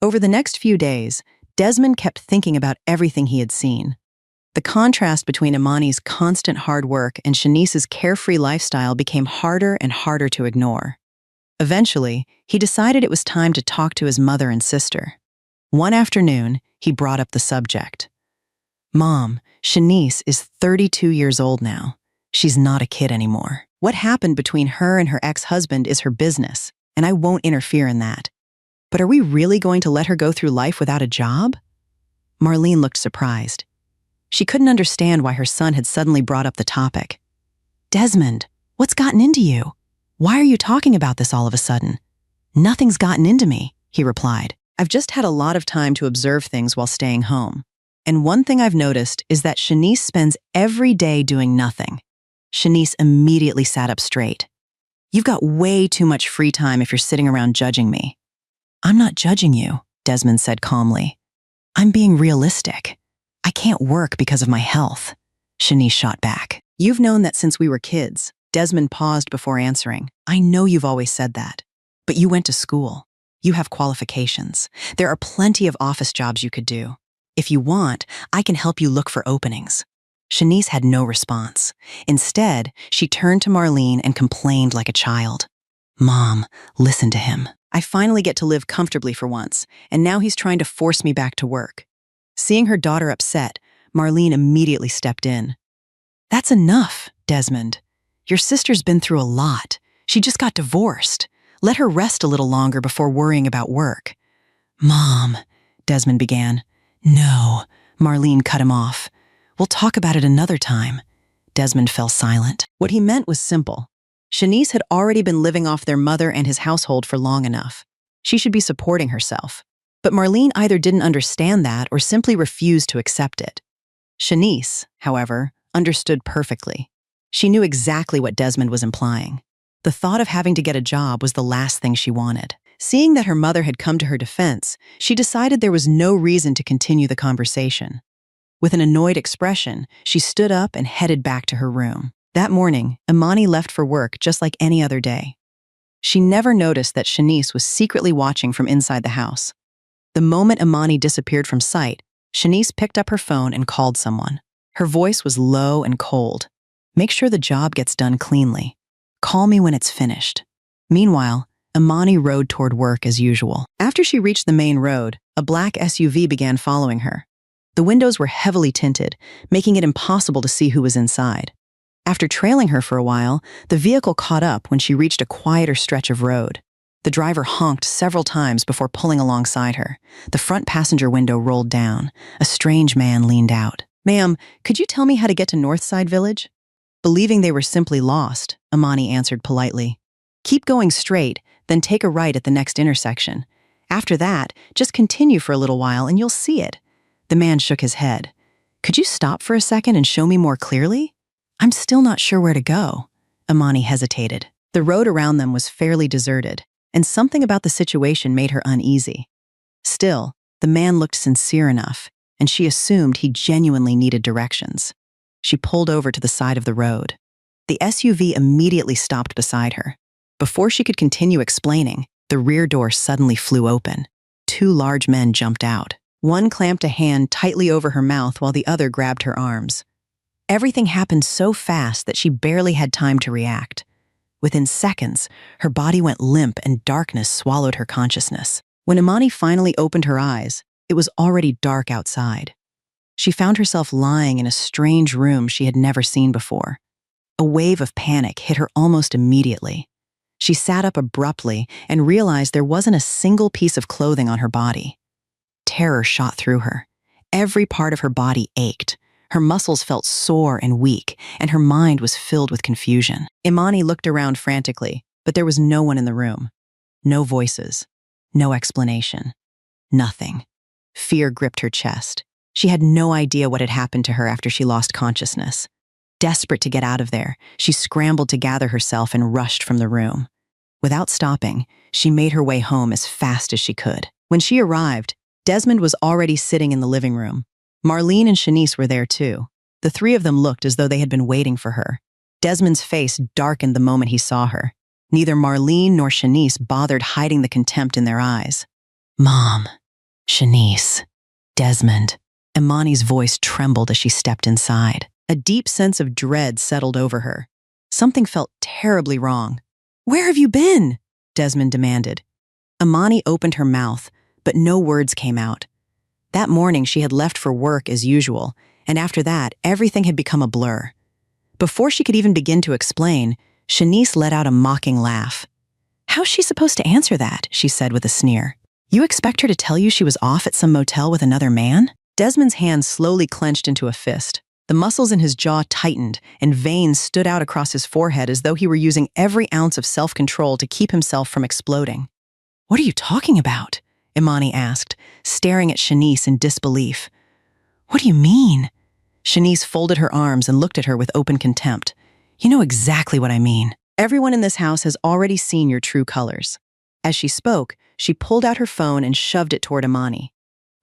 Over the next few days, Desmond kept thinking about everything he had seen. The contrast between Imani's constant hard work and Shanice's carefree lifestyle became harder and harder to ignore. Eventually, he decided it was time to talk to his mother and sister. One afternoon, he brought up the subject. "Mom, Shanice is 32 years old now. She's not a kid anymore. What happened between her and her ex-husband is her business, and I won't interfere in that. But are we really going to let her go through life without a job?" Marlene looked surprised. She couldn't understand why her son had suddenly brought up the topic. "Desmond, What's gotten into you? Why are you talking about this all of a sudden? Nothing's gotten into me, he replied. I've just had a lot of time to observe things while staying home. And one thing I've noticed is that Shanice spends every day doing nothing. Shanice immediately sat up straight. You've got way too much free time if you're sitting around judging me. I'm not judging you, Desmond said calmly. I'm being realistic. I can't work because of my health, Shanice shot back. You've known that since we were kids. Desmond paused before answering. I know you've always said that, but you went to school. You have qualifications. There are plenty of office jobs you could do. If you want, I can help you look for openings. Shanice had no response. Instead, she turned to Marlene and complained like a child. Mom, listen to him. I finally get to live comfortably for once, and now he's trying to force me back to work. Seeing her daughter upset, Marlene immediately stepped in. That's enough, Desmond. Your sister's been through a lot. She just got divorced. Let her rest a little longer before worrying about work. Mom, Desmond began. No, Marlene cut him off. We'll talk about it another time. Desmond fell silent. What he meant was simple. Shanice had already been living off their mother and his household for long enough. She should be supporting herself. But Marlene either didn't understand that or simply refused to accept it. Shanice, however, understood perfectly. She knew exactly what Desmond was implying. The thought of having to get a job was the last thing she wanted. Seeing that her mother had come to her defense, she decided there was no reason to continue the conversation. With an annoyed expression, she stood up and headed back to her room. That morning, Imani left for work just like any other day. She never noticed that Shanice was secretly watching from inside the house. The moment Imani disappeared from sight, Shanice picked up her phone and called someone. Her voice was low and cold. Make sure the job gets done cleanly. Call me when it's finished. Meanwhile, Imani rode toward work as usual. After she reached the main road, a black SUV began following her. The windows were heavily tinted, making it impossible to see who was inside. After trailing her for a while, the vehicle caught up when she reached a quieter stretch of road. The driver honked several times before pulling alongside her. The front passenger window rolled down. A strange man leaned out. Ma'am, could you tell me how to get to Northside Village? Believing they were simply lost, Imani answered politely. Keep going straight, then take a right at the next intersection. After that, just continue for a little while and you'll see it. The man shook his head. Could you stop for a second and show me more clearly? I'm still not sure where to go. Imani hesitated. The road around them was fairly deserted, and something about the situation made her uneasy. Still, the man looked sincere enough, and she assumed he genuinely needed directions. She pulled over to the side of the road. The SUV immediately stopped beside her. Before she could continue explaining, the rear door suddenly flew open. Two large men jumped out. One clamped a hand tightly over her mouth while the other grabbed her arms. Everything happened so fast that she barely had time to react. Within seconds, her body went limp and darkness swallowed her consciousness. When Imani finally opened her eyes, it was already dark outside. She found herself lying in a strange room she had never seen before. A wave of panic hit her almost immediately. She sat up abruptly and realized there wasn't a single piece of clothing on her body. Terror shot through her. Every part of her body ached. Her muscles felt sore and weak, and her mind was filled with confusion. Imani looked around frantically, but there was no one in the room. No voices. No explanation. Nothing. Fear gripped her chest. She had no idea what had happened to her after she lost consciousness. Desperate to get out of there, she scrambled to gather herself and rushed from the room. Without stopping, she made her way home as fast as she could. When she arrived, Desmond was already sitting in the living room. Marlene and Shanice were there too. The three of them looked as though they had been waiting for her. Desmond's face darkened the moment he saw her. Neither Marlene nor Shanice bothered hiding the contempt in their eyes. Mom, Shanice, Desmond. Imani's voice trembled as she stepped inside. A deep sense of dread settled over her. Something felt terribly wrong. Where have you been? Desmond demanded. Imani opened her mouth, but no words came out. That morning she had left for work as usual, and after that, everything had become a blur. Before she could even begin to explain, Shanice let out a mocking laugh. How's she supposed to answer that? She said with a sneer. You expect her to tell you she was off at some motel with another man? Desmond's hand slowly clenched into a fist. The The muscles in his jaw tightened, and veins stood out across his forehead as though he were using every ounce of self-control to keep himself from exploding. "What are you talking about?" Imani asked, staring at Shanice in disbelief. "What do you mean?" Shanice folded her arms and looked at her with open contempt. "You know exactly what I mean. Everyone in this house has already seen your true colors." As she spoke, she pulled out her phone and shoved it toward Imani.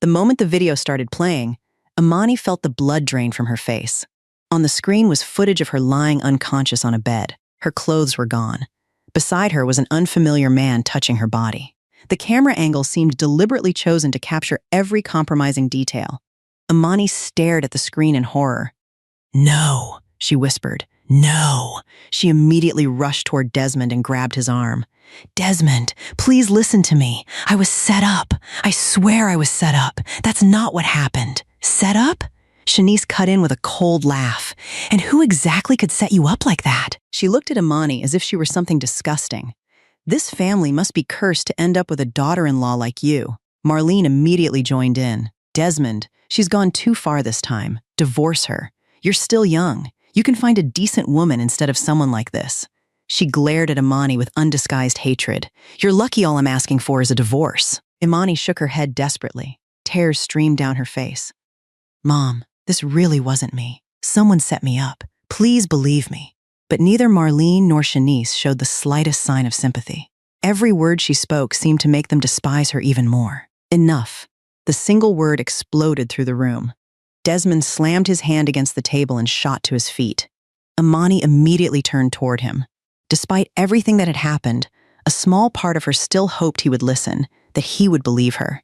The moment the video started playing, Imani felt the blood drain from her face. On the screen was footage of her lying unconscious on a bed. Her clothes were gone. Beside her was an unfamiliar man touching her body. The camera angle seemed deliberately chosen to capture every compromising detail. Imani stared at the screen in horror. "No," she whispered. "No." She immediately rushed toward Desmond and grabbed his arm. "Desmond, please listen to me. I was set up. I swear I was set up. That's not what happened." "Set up?" Shanice cut in with a cold laugh. "And who exactly could set you up like that?" She looked at Imani as if she were something disgusting. "This family must be cursed to end up with a daughter-in-law like you." Marlene immediately joined in. "Desmond, she's gone too far this time. Divorce her. You're still young. You can find a decent woman instead of someone like this." She glared at Imani with undisguised hatred. "You're lucky all I'm asking for is a divorce." Imani shook her head desperately. Tears streamed down her face. "Mom, this really wasn't me. Someone set me up. Please believe me." But neither Marlene nor Shanice showed the slightest sign of sympathy. Every word she spoke seemed to make them despise her even more. "Enough." The single word exploded through the room. Desmond slammed his hand against the table and shot to his feet. Imani immediately turned toward him. Despite everything that had happened, a small part of her still hoped he would listen, that he would believe her.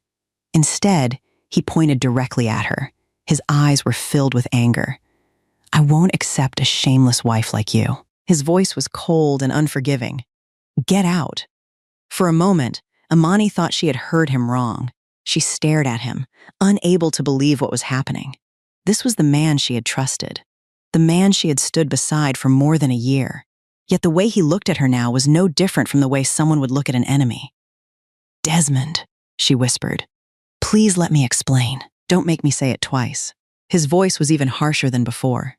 Instead, he pointed directly at her. His eyes were filled with anger. "I won't accept a shameless wife like you." His voice was cold and unforgiving. "Get out." For a moment, Imani thought she had heard him wrong. She stared at him, unable to believe what was happening. This was the man she had trusted, the man she had stood beside for more than a year. Yet the way he looked at her now was no different from the way someone would look at an enemy. "Desmond," she whispered, "please let me explain. Don't make me say it twice." His voice was even harsher than before.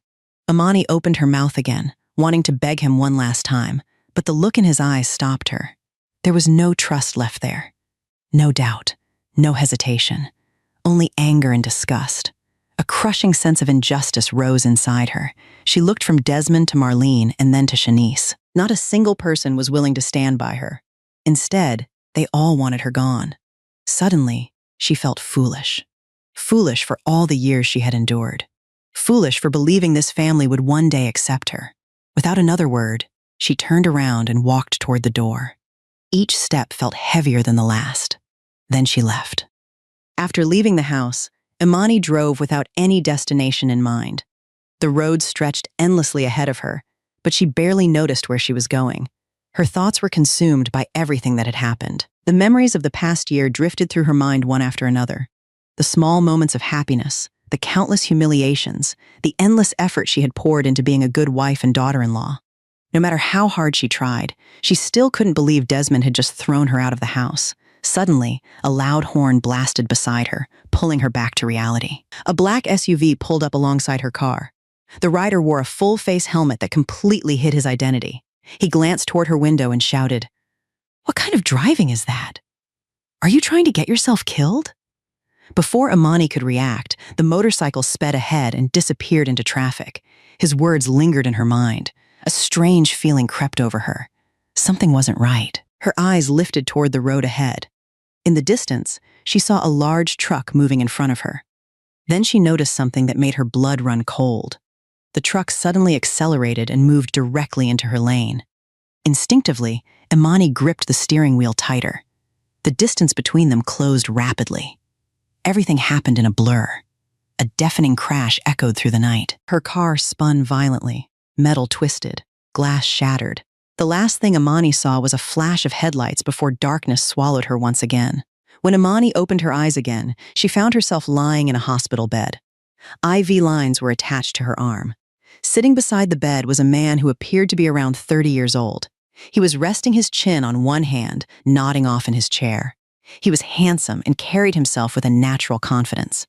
Imani opened her mouth again, wanting to beg him one last time, but the look in his eyes stopped her. There was no trust left there. No doubt, no hesitation, only anger and disgust. A crushing sense of injustice rose inside her. She looked from Desmond to Marlene and then to Shanice. Not a single person was willing to stand by her. Instead, they all wanted her gone. Suddenly, she felt foolish. Foolish for all the years she had endured. Foolish for believing this family would one day accept her. Without another word, she turned around and walked toward the door. Each step felt heavier than the last. Then she left. After leaving the house, Imani drove without any destination in mind. The road stretched endlessly ahead of her, but she barely noticed where she was going. Her thoughts were consumed by everything that had happened. The memories of the past year drifted through her mind one after another. The small moments of happiness, the countless humiliations, the endless effort she had poured into being a good wife and daughter-in-law. No matter how hard she tried, she still couldn't believe Desmond had just thrown her out of the house. Suddenly, a loud horn blasted beside her, pulling her back to reality. A black SUV pulled up alongside her car. The rider wore a full-face helmet that completely hid his identity. He glanced toward her window and shouted, "What kind of driving is that? Are you trying to get yourself killed?" Before Imani could react, the motorcycle sped ahead and disappeared into traffic. His words lingered in her mind. A strange feeling crept over her. Something wasn't right. Her eyes lifted toward the road ahead. In the distance, she saw a large truck moving in front of her. Then she noticed something that made her blood run cold. The truck suddenly accelerated and moved directly into her lane. Instinctively, Imani gripped the steering wheel tighter. The distance between them closed rapidly. Everything happened in a blur. A deafening crash echoed through the night. Her car spun violently. Metal twisted. Glass shattered. The last thing Imani saw was a flash of headlights before darkness swallowed her once again. When Imani opened her eyes again, she found herself lying in a hospital bed. IV lines were attached to her arm. Sitting beside the bed was a man who appeared to be around 30 years old. He was resting his chin on one hand, nodding off in his chair. He was handsome and carried himself with a natural confidence.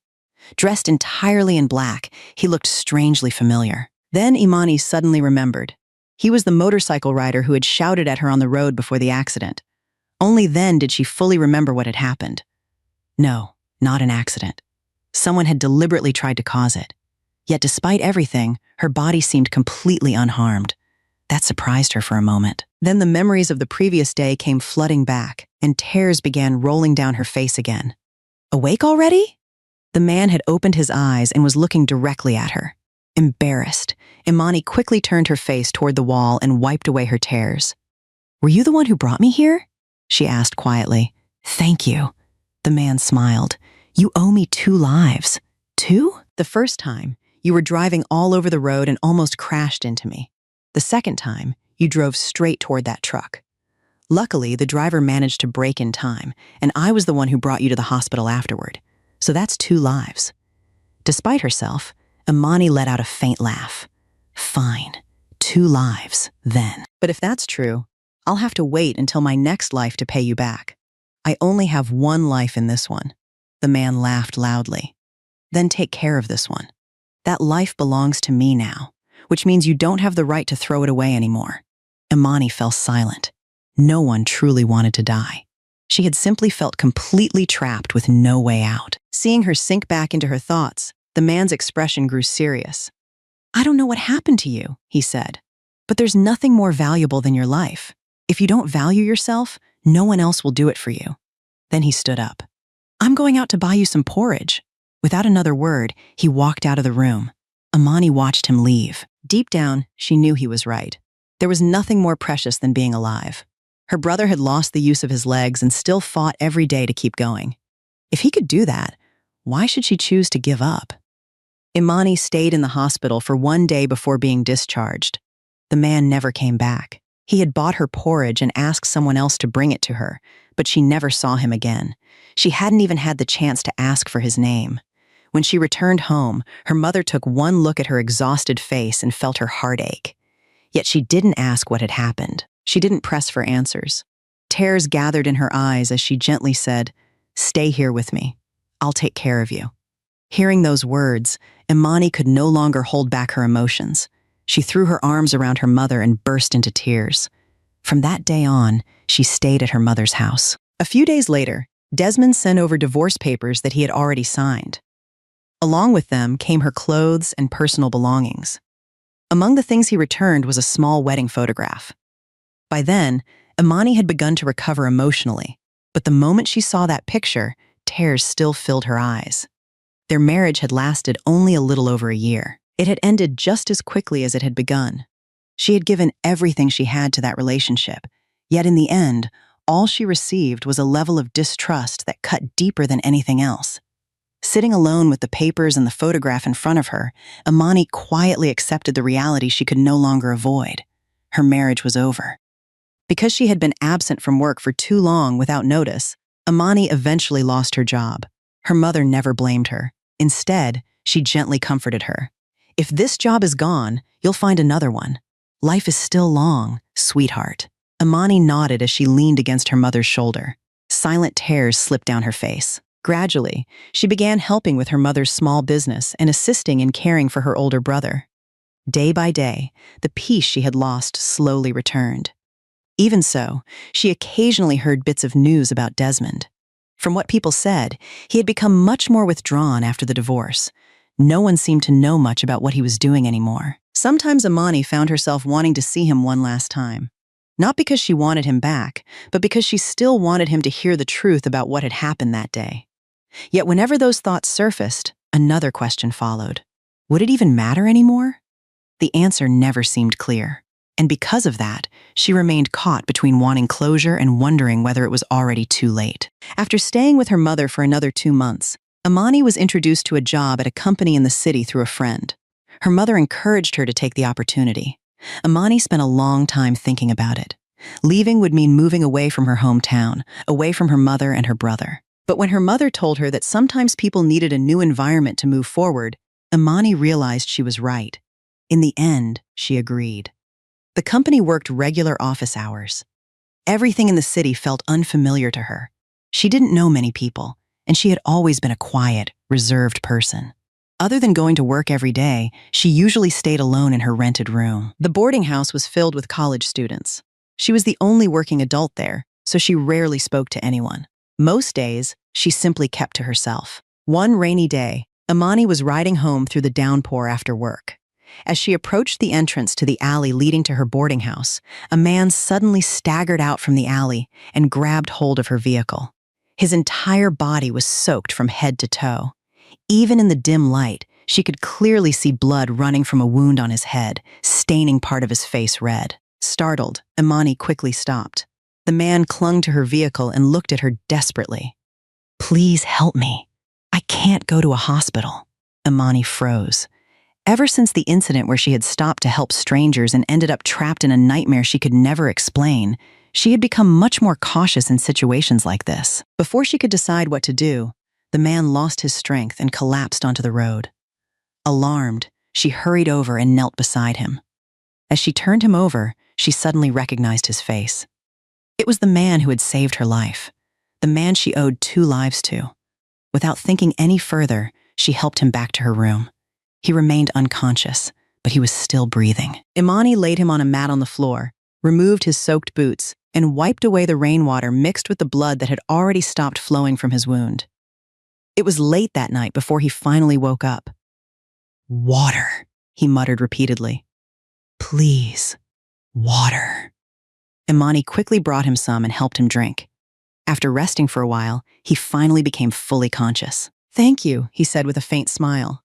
Dressed entirely in black, he looked strangely familiar. Then Imani suddenly remembered. He was the motorcycle rider who had shouted at her on the road before the accident. Only then did she fully remember what had happened. No, not an accident. Someone had deliberately tried to cause it. Yet despite everything, her body seemed completely unharmed. That surprised her for a moment. Then the memories of the previous day came flooding back, and tears began rolling down her face again. Awake already? The man had opened his eyes and was looking directly at her. Embarrassed, Imani quickly turned her face toward the wall and wiped away her tears. "Were you the one who brought me here?" she asked quietly. "Thank you." The man smiled. "You owe me 2 lives." "2? The first time, you were driving all over the road and almost crashed into me. The second time, you drove straight toward that truck. Luckily, the driver managed to brake in time, and I was the one who brought you to the hospital afterward. So that's 2 lives." Despite herself, Imani let out a faint laugh. "Fine, 2 lives, then. But if that's true, I'll have to wait until my next life to pay you back. I only have 1 life in this one." The man laughed loudly. "Then take care of this one. That life belongs to me now, which means you don't have the right to throw it away anymore." Imani fell silent. No one truly wanted to die. She had simply felt completely trapped with no way out. Seeing her sink back into her thoughts, the man's expression grew serious. "I don't know what happened to you," he said, "but there's nothing more valuable than your life. If you don't value yourself, no one else will do it for you." Then he stood up. "I'm going out to buy you some porridge." Without another word, he walked out of the room. Imani watched him leave. Deep down, she knew he was right. There was nothing more precious than being alive. Her brother had lost the use of his legs and still fought every day to keep going. If he could do that, why should she choose to give up? Imani stayed in the hospital for 1 day before being discharged. The man never came back. He had bought her porridge and asked someone else to bring it to her, but she never saw him again. She hadn't even had the chance to ask for his name. When she returned home, her mother took one look at her exhausted face and felt her heart ache. Yet she didn't ask what had happened. She didn't press for answers. Tears gathered in her eyes as she gently said, "Stay here with me. I'll take care of you." Hearing those words, Imani could no longer hold back her emotions. She threw her arms around her mother and burst into tears. From that day on, she stayed at her mother's house. A few days later, Desmond sent over divorce papers that he had already signed. Along with them came her clothes and personal belongings. Among the things he returned was a small wedding photograph. By then, Imani had begun to recover emotionally, but the moment she saw that picture, tears still filled her eyes. Their marriage had lasted only a little over a year. It had ended just as quickly as it had begun. She had given everything she had to that relationship, yet in the end, all she received was a level of distrust that cut deeper than anything else. Sitting alone with the papers and the photograph in front of her, Imani quietly accepted the reality she could no longer avoid. Her marriage was over. Because she had been absent from work for too long without notice, Imani eventually lost her job. Her mother never blamed her. Instead, she gently comforted her. "If this job is gone, you'll find another one. Life is still long, sweetheart." Imani nodded as she leaned against her mother's shoulder. Silent tears slipped down her face. Gradually, she began helping with her mother's small business and assisting in caring for her older brother. Day by day, the peace she had lost slowly returned. Even so, she occasionally heard bits of news about Desmond. From what people said, he had become much more withdrawn after the divorce. No one seemed to know much about what he was doing anymore. Sometimes Imani found herself wanting to see him one last time. Not because she wanted him back, but because she still wanted him to hear the truth about what had happened that day. Yet whenever those thoughts surfaced, another question followed. Would it even matter anymore? The answer never seemed clear. And because of that, she remained caught between wanting closure and wondering whether it was already too late. After staying with her mother for another 2 months, Imani was introduced to a job at a company in the city through a friend. Her mother encouraged her to take the opportunity. Imani spent a long time thinking about it. Leaving would mean moving away from her hometown, away from her mother and her brother. But when her mother told her that sometimes people needed a new environment to move forward, Imani realized she was right. In the end, she agreed. The company worked regular office hours. Everything in the city felt unfamiliar to her. She didn't know many people, and she had always been a quiet, reserved person. Other than going to work every day, she usually stayed alone in her rented room. The boarding house was filled with college students. She was the only working adult there, so she rarely spoke to anyone. Most days, she simply kept to herself. One rainy day, Imani was riding home through the downpour after work. As she approached the entrance to the alley leading to her boarding house, a man suddenly staggered out from the alley and grabbed hold of her vehicle. His entire body was soaked from head to toe. Even in the dim light, she could clearly see blood running from a wound on his head, staining part of his face red. Startled, Imani quickly stopped. The man clung to her vehicle and looked at her desperately. "Please help me. I can't go to a hospital." Imani froze. Ever since the incident where she had stopped to help strangers and ended up trapped in a nightmare she could never explain, she had become much more cautious in situations like this. Before she could decide what to do, the man lost his strength and collapsed onto the road. Alarmed, she hurried over and knelt beside him. As she turned him over, she suddenly recognized his face. It was the man who had saved her life, the man she owed 2 lives to. Without thinking any further, she helped him back to her room. He remained unconscious, but he was still breathing. Imani laid him on a mat on the floor, removed his soaked boots, and wiped away the rainwater mixed with the blood that had already stopped flowing from his wound. It was late that night before he finally woke up. "Water," he muttered repeatedly. "Please, water." Imani quickly brought him some and helped him drink. After resting for a while, he finally became fully conscious. "Thank you," he said with a faint smile.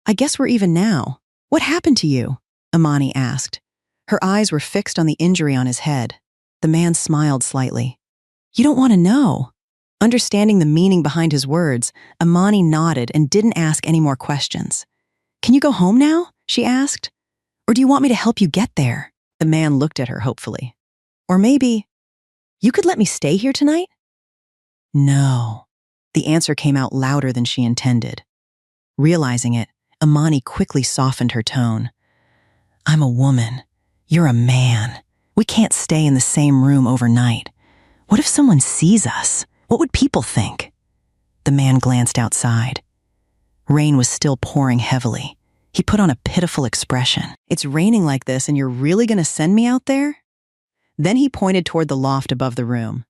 "I guess we're even now. What happened to you?" Imani asked. Her eyes were fixed on the injury on his head. The man smiled slightly. "You don't want to know." Understanding the meaning behind his words, Imani nodded and didn't ask any more questions. "Can you go home now?" she asked. "Or do you want me to help you get there?" The man looked at her hopefully. "Or maybe, you could let me stay here tonight?" "No." The answer came out louder than she intended. Realizing it, Imani quickly softened her tone. "I'm a woman. You're a man. We can't stay in the same room overnight. What if someone sees us? What would people think?" The man glanced outside. Rain was still pouring heavily. He put on a pitiful expression. "It's raining like this and you're really going to send me out there?" Then he pointed toward the loft above the room.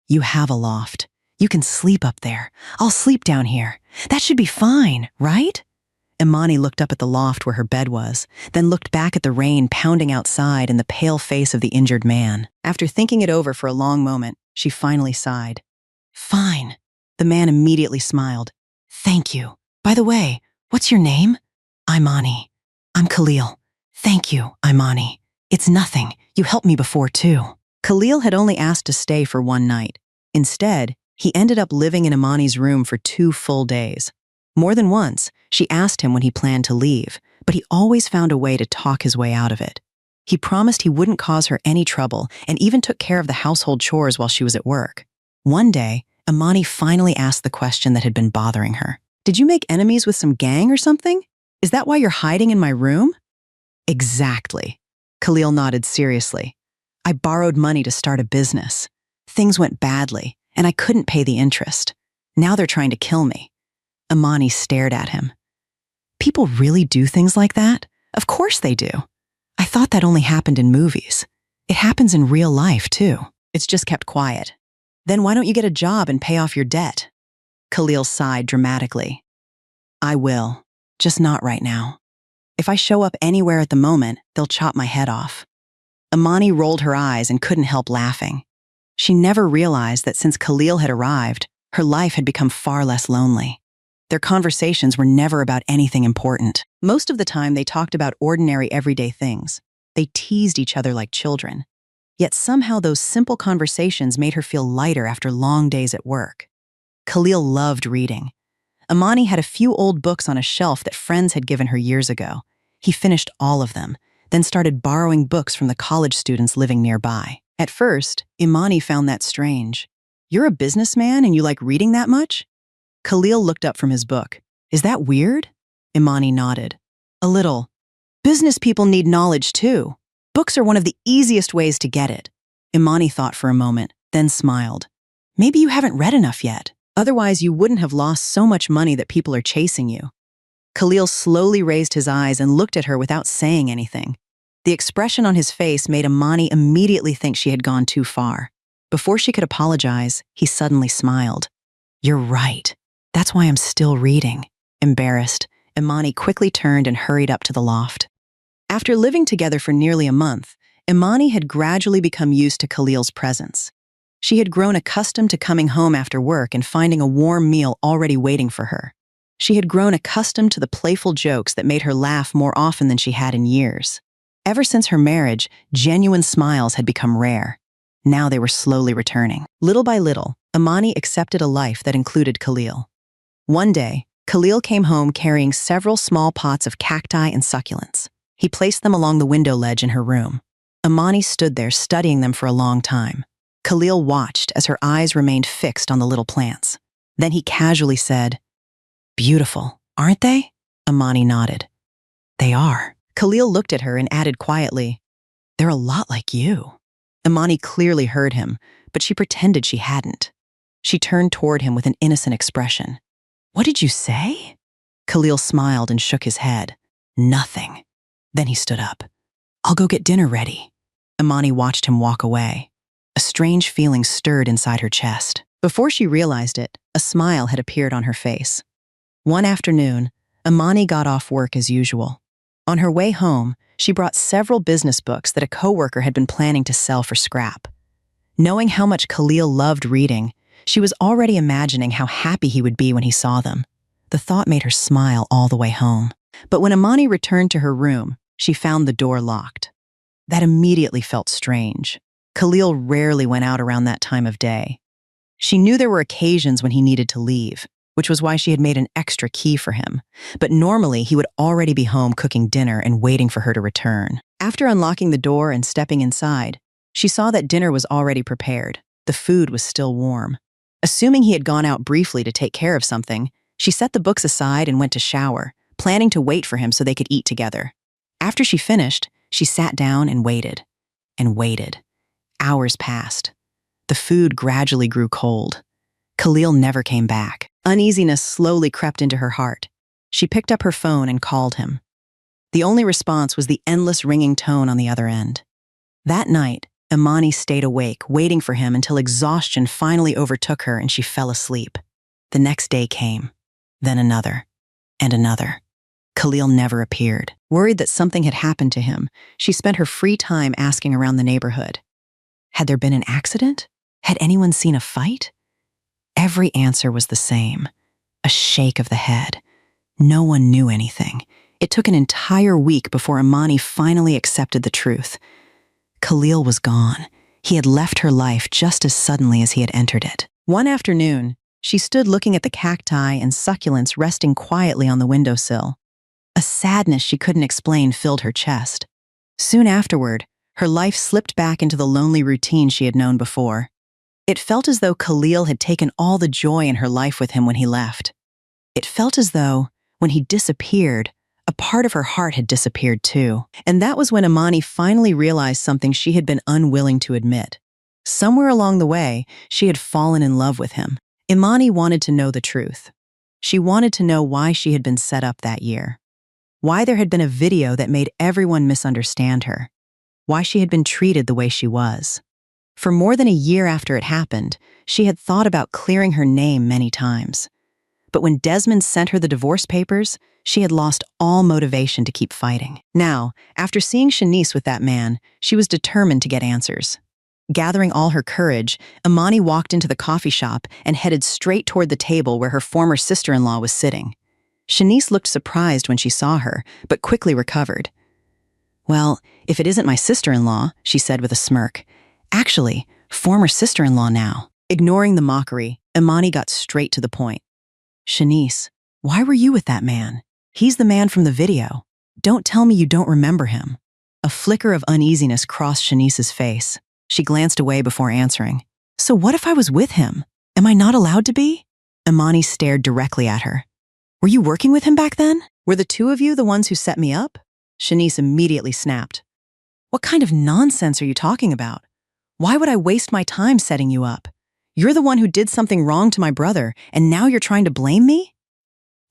"You have a loft. You can sleep up there. I'll sleep down here. That should be fine, right?" Imani looked up at the loft where her bed was, then looked back at the rain pounding outside and the pale face of the injured man. After thinking it over for a long moment, she finally sighed. "Fine." The man immediately smiled. "Thank you. By the way, what's your name?" "Imani." "I'm Khalil." "Thank you, Imani. It's nothing. You helped me before, too." Khalil had only asked to stay for one night. Instead, he ended up living in Imani's room for 2 full days. More than once, she asked him when he planned to leave, but he always found a way to talk his way out of it. He promised he wouldn't cause her any trouble and even took care of the household chores while she was at work. One day, Imani finally asked the question that had been bothering her. "Did you make enemies with some gang or something? Is that why you're hiding in my room?" "Exactly." Khalil nodded seriously. "I borrowed money to start a business. Things went badly, and I couldn't pay the interest. Now they're trying to kill me." Imani stared at him. "People really do things like that? Of course they do. I thought that only happened in movies. It happens in real life, too. It's just kept quiet." "Then why don't you get a job and pay off your debt?" Khalil sighed dramatically. "I will, just not right now. If I show up anywhere at the moment, they'll chop my head off." Imani rolled her eyes and couldn't help laughing. She never realized that since Khalil had arrived, her life had become far less lonely. Their conversations were never about anything important. Most of the time, they talked about ordinary everyday things. They teased each other like children. Yet somehow those simple conversations made her feel lighter after long days at work. Khalil loved reading. Imani had a few old books on a shelf that friends had given her years ago. He finished all of them, then started borrowing books from the college students living nearby. At first, Imani found that strange. "You're a businessman and you like reading that much?" Khalil looked up from his book. "Is that weird?" Imani nodded. "A little. Business people need knowledge too. Books are one of the easiest ways to get it." Imani thought for a moment, then smiled. "Maybe you haven't read enough yet." Otherwise, you wouldn't have lost so much money that people are chasing you." Khalil slowly raised his eyes and looked at her without saying anything. The expression on his face made Imani immediately think she had gone too far. Before she could apologize, he suddenly smiled. "You're right. That's why I'm still reading." Embarrassed, Imani quickly turned and hurried up to the loft. After living together for nearly a month, Imani had gradually become used to Khalil's presence. She had grown accustomed to coming home after work and finding a warm meal already waiting for her. She had grown accustomed to the playful jokes that made her laugh more often than she had in years. Ever since her marriage, genuine smiles had become rare. Now they were slowly returning. Little by little, Imani accepted a life that included Khalil. One day, Khalil came home carrying several small pots of cacti and succulents. He placed them along the window ledge in her room. Imani stood there studying them for a long time. Khalil watched as her eyes remained fixed on the little plants. Then he casually said, "Beautiful, aren't they?" Imani nodded. "They are." Khalil looked at her and added quietly, "They're a lot like you." Imani clearly heard him, but she pretended she hadn't. She turned toward him with an innocent expression. "What did you say?" Khalil smiled and shook his head. "Nothing." Then he stood up. "I'll go get dinner ready." Imani watched him walk away. A strange feeling stirred inside her chest. Before she realized it, a smile had appeared on her face. One afternoon, Imani got off work as usual. On her way home, she brought several business books that a coworker had been planning to sell for scrap. Knowing how much Khalil loved reading, she was already imagining how happy he would be when he saw them. The thought made her smile all the way home. But when Imani returned to her room, she found the door locked. That immediately felt strange. Khalil rarely went out around that time of day. She knew there were occasions when he needed to leave, which was why she had made an extra key for him. But normally, he would already be home cooking dinner and waiting for her to return. After unlocking the door and stepping inside, she saw that dinner was already prepared. The food was still warm. Assuming he had gone out briefly to take care of something, she set the books aside and went to shower, planning to wait for him so they could eat together. After she finished, she sat down and waited. And waited. Hours passed. The food gradually grew cold. Khalil never came back. Uneasiness slowly crept into her heart. She picked up her phone and called him. The only response was the endless ringing tone on the other end. That night, Imani stayed awake, waiting for him until exhaustion finally overtook her and she fell asleep. The next day came, then another, and another. Khalil never appeared. Worried that something had happened to him, she spent her free time asking around the neighborhood. Had there been an accident? Had anyone seen a fight? Every answer was the same. A shake of the head. No one knew anything. It took an entire week before Imani finally accepted the truth. Khalil was gone. He had left her life just as suddenly as he had entered it. One afternoon, she stood looking at the cacti and succulents resting quietly on the windowsill. A sadness she couldn't explain filled her chest. Soon afterward, her life slipped back into the lonely routine she had known before. It felt as though Khalil had taken all the joy in her life with him when he left. It felt as though, when he disappeared, a part of her heart had disappeared too. And that was when Imani finally realized something she had been unwilling to admit. Somewhere along the way, she had fallen in love with him. Imani wanted to know the truth. She wanted to know why she had been set up that year. Why there had been a video that made everyone misunderstand her. Why she had been treated the way she was. For more than a year after it happened, she had thought about clearing her name many times. But when Desmond sent her the divorce papers, she had lost all motivation to keep fighting. Now, after seeing Shanice with that man, she was determined to get answers. Gathering all her courage, Imani walked into the coffee shop and headed straight toward the table where her former sister-in-law was sitting. Shanice looked surprised when she saw her, but quickly recovered. "Well, if it isn't my sister-in-law," she said with a smirk. "Actually, former sister-in-law now." Ignoring the mockery, Imani got straight to the point. "Shanice, why were you with that man? He's the man from the video. Don't tell me you don't remember him." A flicker of uneasiness crossed Shanice's face. She glanced away before answering. "So what if I was with him? Am I not allowed to be?" Imani stared directly at her. "Were you working with him back then? Were the two of you the ones who set me up?" Shanice immediately snapped. "What kind of nonsense are you talking about? Why would I waste my time setting you up? You're the one who did something wrong to my brother, and now you're trying to blame me?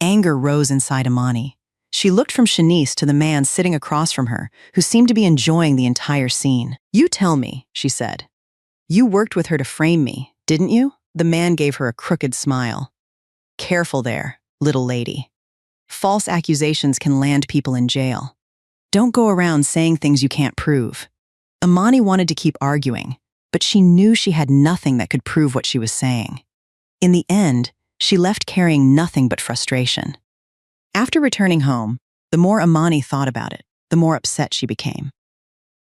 Anger rose inside Imani. She looked from Shanice to the man sitting across from her, who seemed to be enjoying the entire scene. You tell me, she said. You worked with her to frame me, didn't you? The man gave her a crooked smile. Careful there, little lady. False accusations can land people in jail. Don't go around saying things you can't prove. Imani wanted to keep arguing, but she knew she had nothing that could prove what she was saying. In the end, she left carrying nothing but frustration. After returning home, the more Imani thought about it, the more upset she became.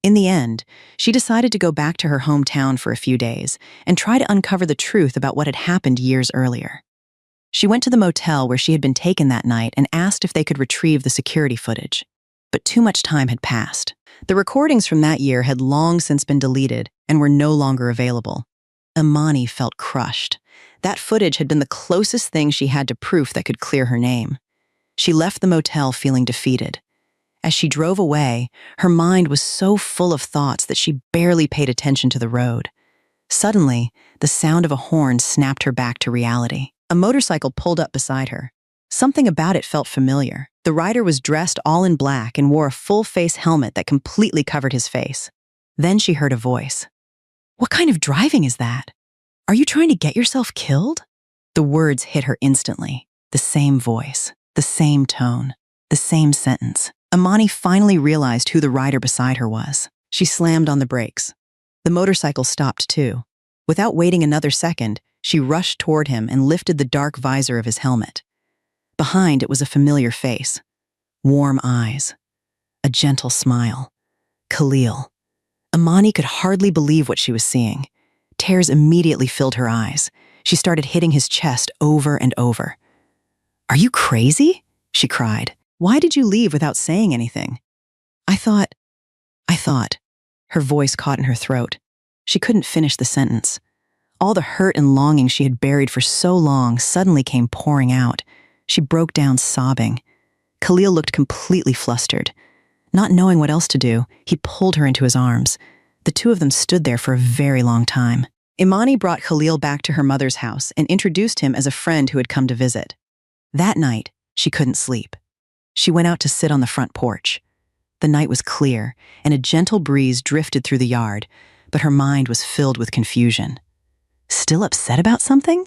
In the end, she decided to go back to her hometown for a few days and try to uncover the truth about what had happened years earlier. She went to the motel where she had been taken that night and asked if they could retrieve the security footage. But too much time had passed. The recordings from that year had long since been deleted and were no longer available. Imani felt crushed. That footage had been the closest thing she had to proof that could clear her name. She left the motel feeling defeated. As she drove away, her mind was so full of thoughts that she barely paid attention to the road. Suddenly, the sound of a horn snapped her back to reality. A motorcycle pulled up beside her. Something about it felt familiar. The rider was dressed all in black and wore a full-face helmet that completely covered his face. Then she heard a voice. What kind of driving is that? Are you trying to get yourself killed? The words hit her instantly. The same voice, the same tone, the same sentence. Imani finally realized who the rider beside her was. She slammed on the brakes. The motorcycle stopped too. Without waiting another second, she rushed toward him and lifted the dark visor of his helmet. Behind it was a familiar face. Warm eyes. A gentle smile. Khalil. Imani could hardly believe what she was seeing. Tears immediately filled her eyes. She started hitting his chest over and over. Are you crazy? She cried. Why did you leave without saying anything? I thought. Her voice caught in her throat. She couldn't finish the sentence. All the hurt and longing she had buried for so long suddenly came pouring out. She broke down sobbing. Khalil looked completely flustered. Not knowing what else to do, he pulled her into his arms. The two of them stood there for a very long time. Imani brought Khalil back to her mother's house and introduced him as a friend who had come to visit. That night, she couldn't sleep. She went out to sit on the front porch. The night was clear, and a gentle breeze drifted through the yard, but her mind was filled with confusion. Still upset about something?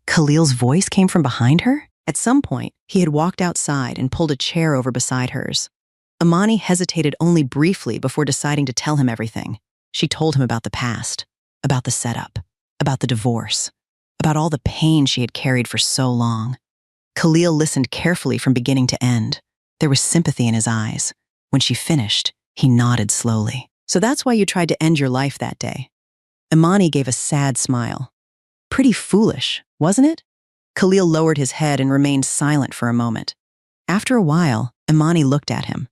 Khalil's voice came from behind her? At some point, he had walked outside and pulled a chair over beside hers. Imani hesitated only briefly before deciding to tell him everything. She told him about the past, about the setup, about the divorce, about all the pain she had carried for so long. Khalil listened carefully from beginning to end. There was sympathy in his eyes. When she finished, he nodded slowly. So that's why you tried to end your life that day. Imani gave a sad smile. Pretty foolish, wasn't it? Khalil lowered his head and remained silent for a moment. After a while, Imani looked at him.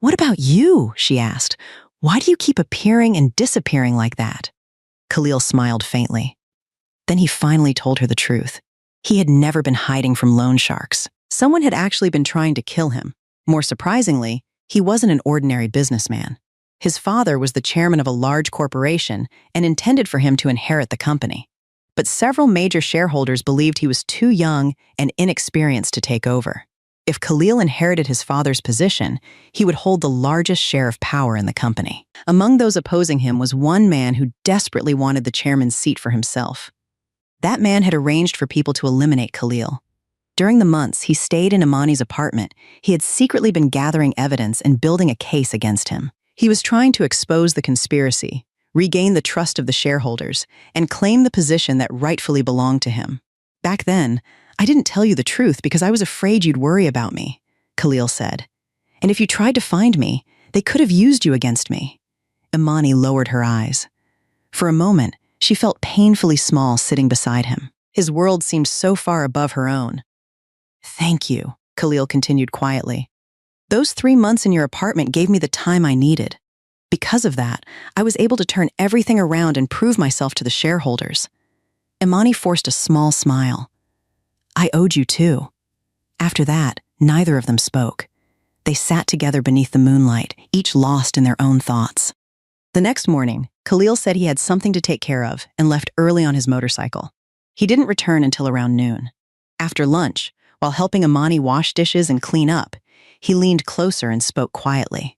What about you? She asked. Why do you keep appearing and disappearing like that? Khalil smiled faintly. Then he finally told her the truth. He had never been hiding from loan sharks. Someone had actually been trying to kill him. More surprisingly, he wasn't an ordinary businessman. His father was the chairman of a large corporation and intended for him to inherit the company. But several major shareholders believed he was too young and inexperienced to take over. If Khalil inherited his father's position, he would hold the largest share of power in the company. Among those opposing him was one man who desperately wanted the chairman's seat for himself. That man had arranged for people to eliminate Khalil. During the months he stayed in Imani's apartment, he had secretly been gathering evidence and building a case against him. He was trying to expose the conspiracy, regain the trust of the shareholders, and claim the position that rightfully belonged to him. Back then, I didn't tell you the truth because I was afraid you'd worry about me, Khalil said. And if you tried to find me, they could have used you against me. Imani lowered her eyes. For a moment, she felt painfully small sitting beside him. His world seemed so far above her own. Thank you, Khalil continued quietly. Those 3 months in your apartment gave me the time I needed. Because of that, I was able to turn everything around and prove myself to the shareholders. Imani forced a small smile. I owed you too. After that, neither of them spoke. They sat together beneath the moonlight, each lost in their own thoughts. The next morning, Khalil said he had something to take care of and left early on his motorcycle. He didn't return until around noon. After lunch, while helping Imani wash dishes and clean up, he leaned closer and spoke quietly.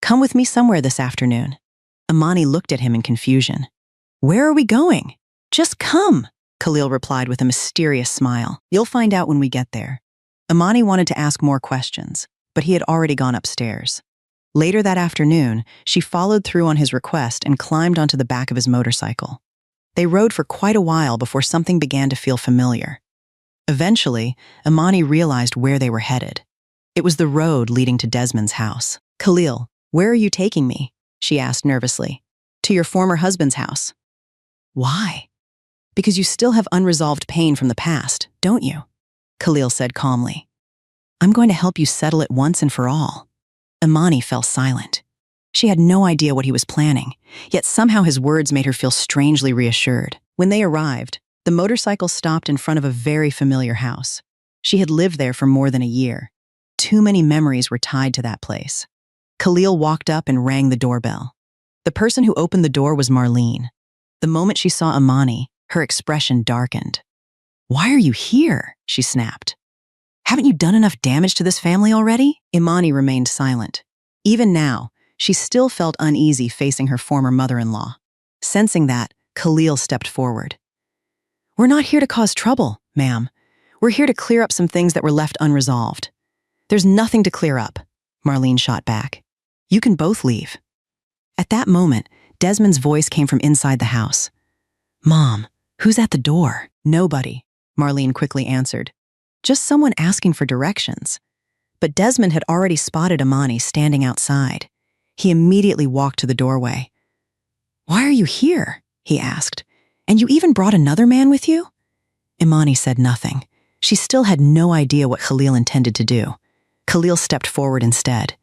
"Come with me somewhere this afternoon." Imani looked at him in confusion. "Where are we going?" "Just come," Khalil replied with a mysterious smile. "You'll find out when we get there." Imani wanted to ask more questions, but he had already gone upstairs. Later that afternoon, she followed through on his request and climbed onto the back of his motorcycle. They rode for quite a while before something began to feel familiar. Eventually, Imani realized where they were headed. It was the road leading to Desmond's house. "Khalil, where are you taking me?" she asked nervously. "To your former husband's house." "Why?" "Because you still have unresolved pain from the past, don't you?" Khalil said calmly. "I'm going to help you settle it once and for all." Imani fell silent. She had no idea what he was planning, yet somehow his words made her feel strangely reassured. When they arrived, the motorcycle stopped in front of a very familiar house. She had lived there for more than a year. Too many memories were tied to that place. Khalil walked up and rang the doorbell. The person who opened the door was Marlene. The moment she saw Imani, her expression darkened. "Why are you here?" she snapped. "Haven't you done enough damage to this family already?" Imani remained silent. Even now, she still felt uneasy facing her former mother-in-law. Sensing that, Khalil stepped forward. "We're not here to cause trouble, ma'am. We're here to clear up some things that were left unresolved." "There's nothing to clear up," Marlene shot back. "You can both leave." At that moment, Desmond's voice came from inside the house. "Mom, who's at the door?" "Nobody," Marlene quickly answered. "Just someone asking for directions." But Desmond had already spotted Imani standing outside. He immediately walked to the doorway. "Why are you here?" he asked. "And you even brought another man with you?" Imani said nothing. She still had no idea what Khalil intended to do. Khalil stepped forward instead.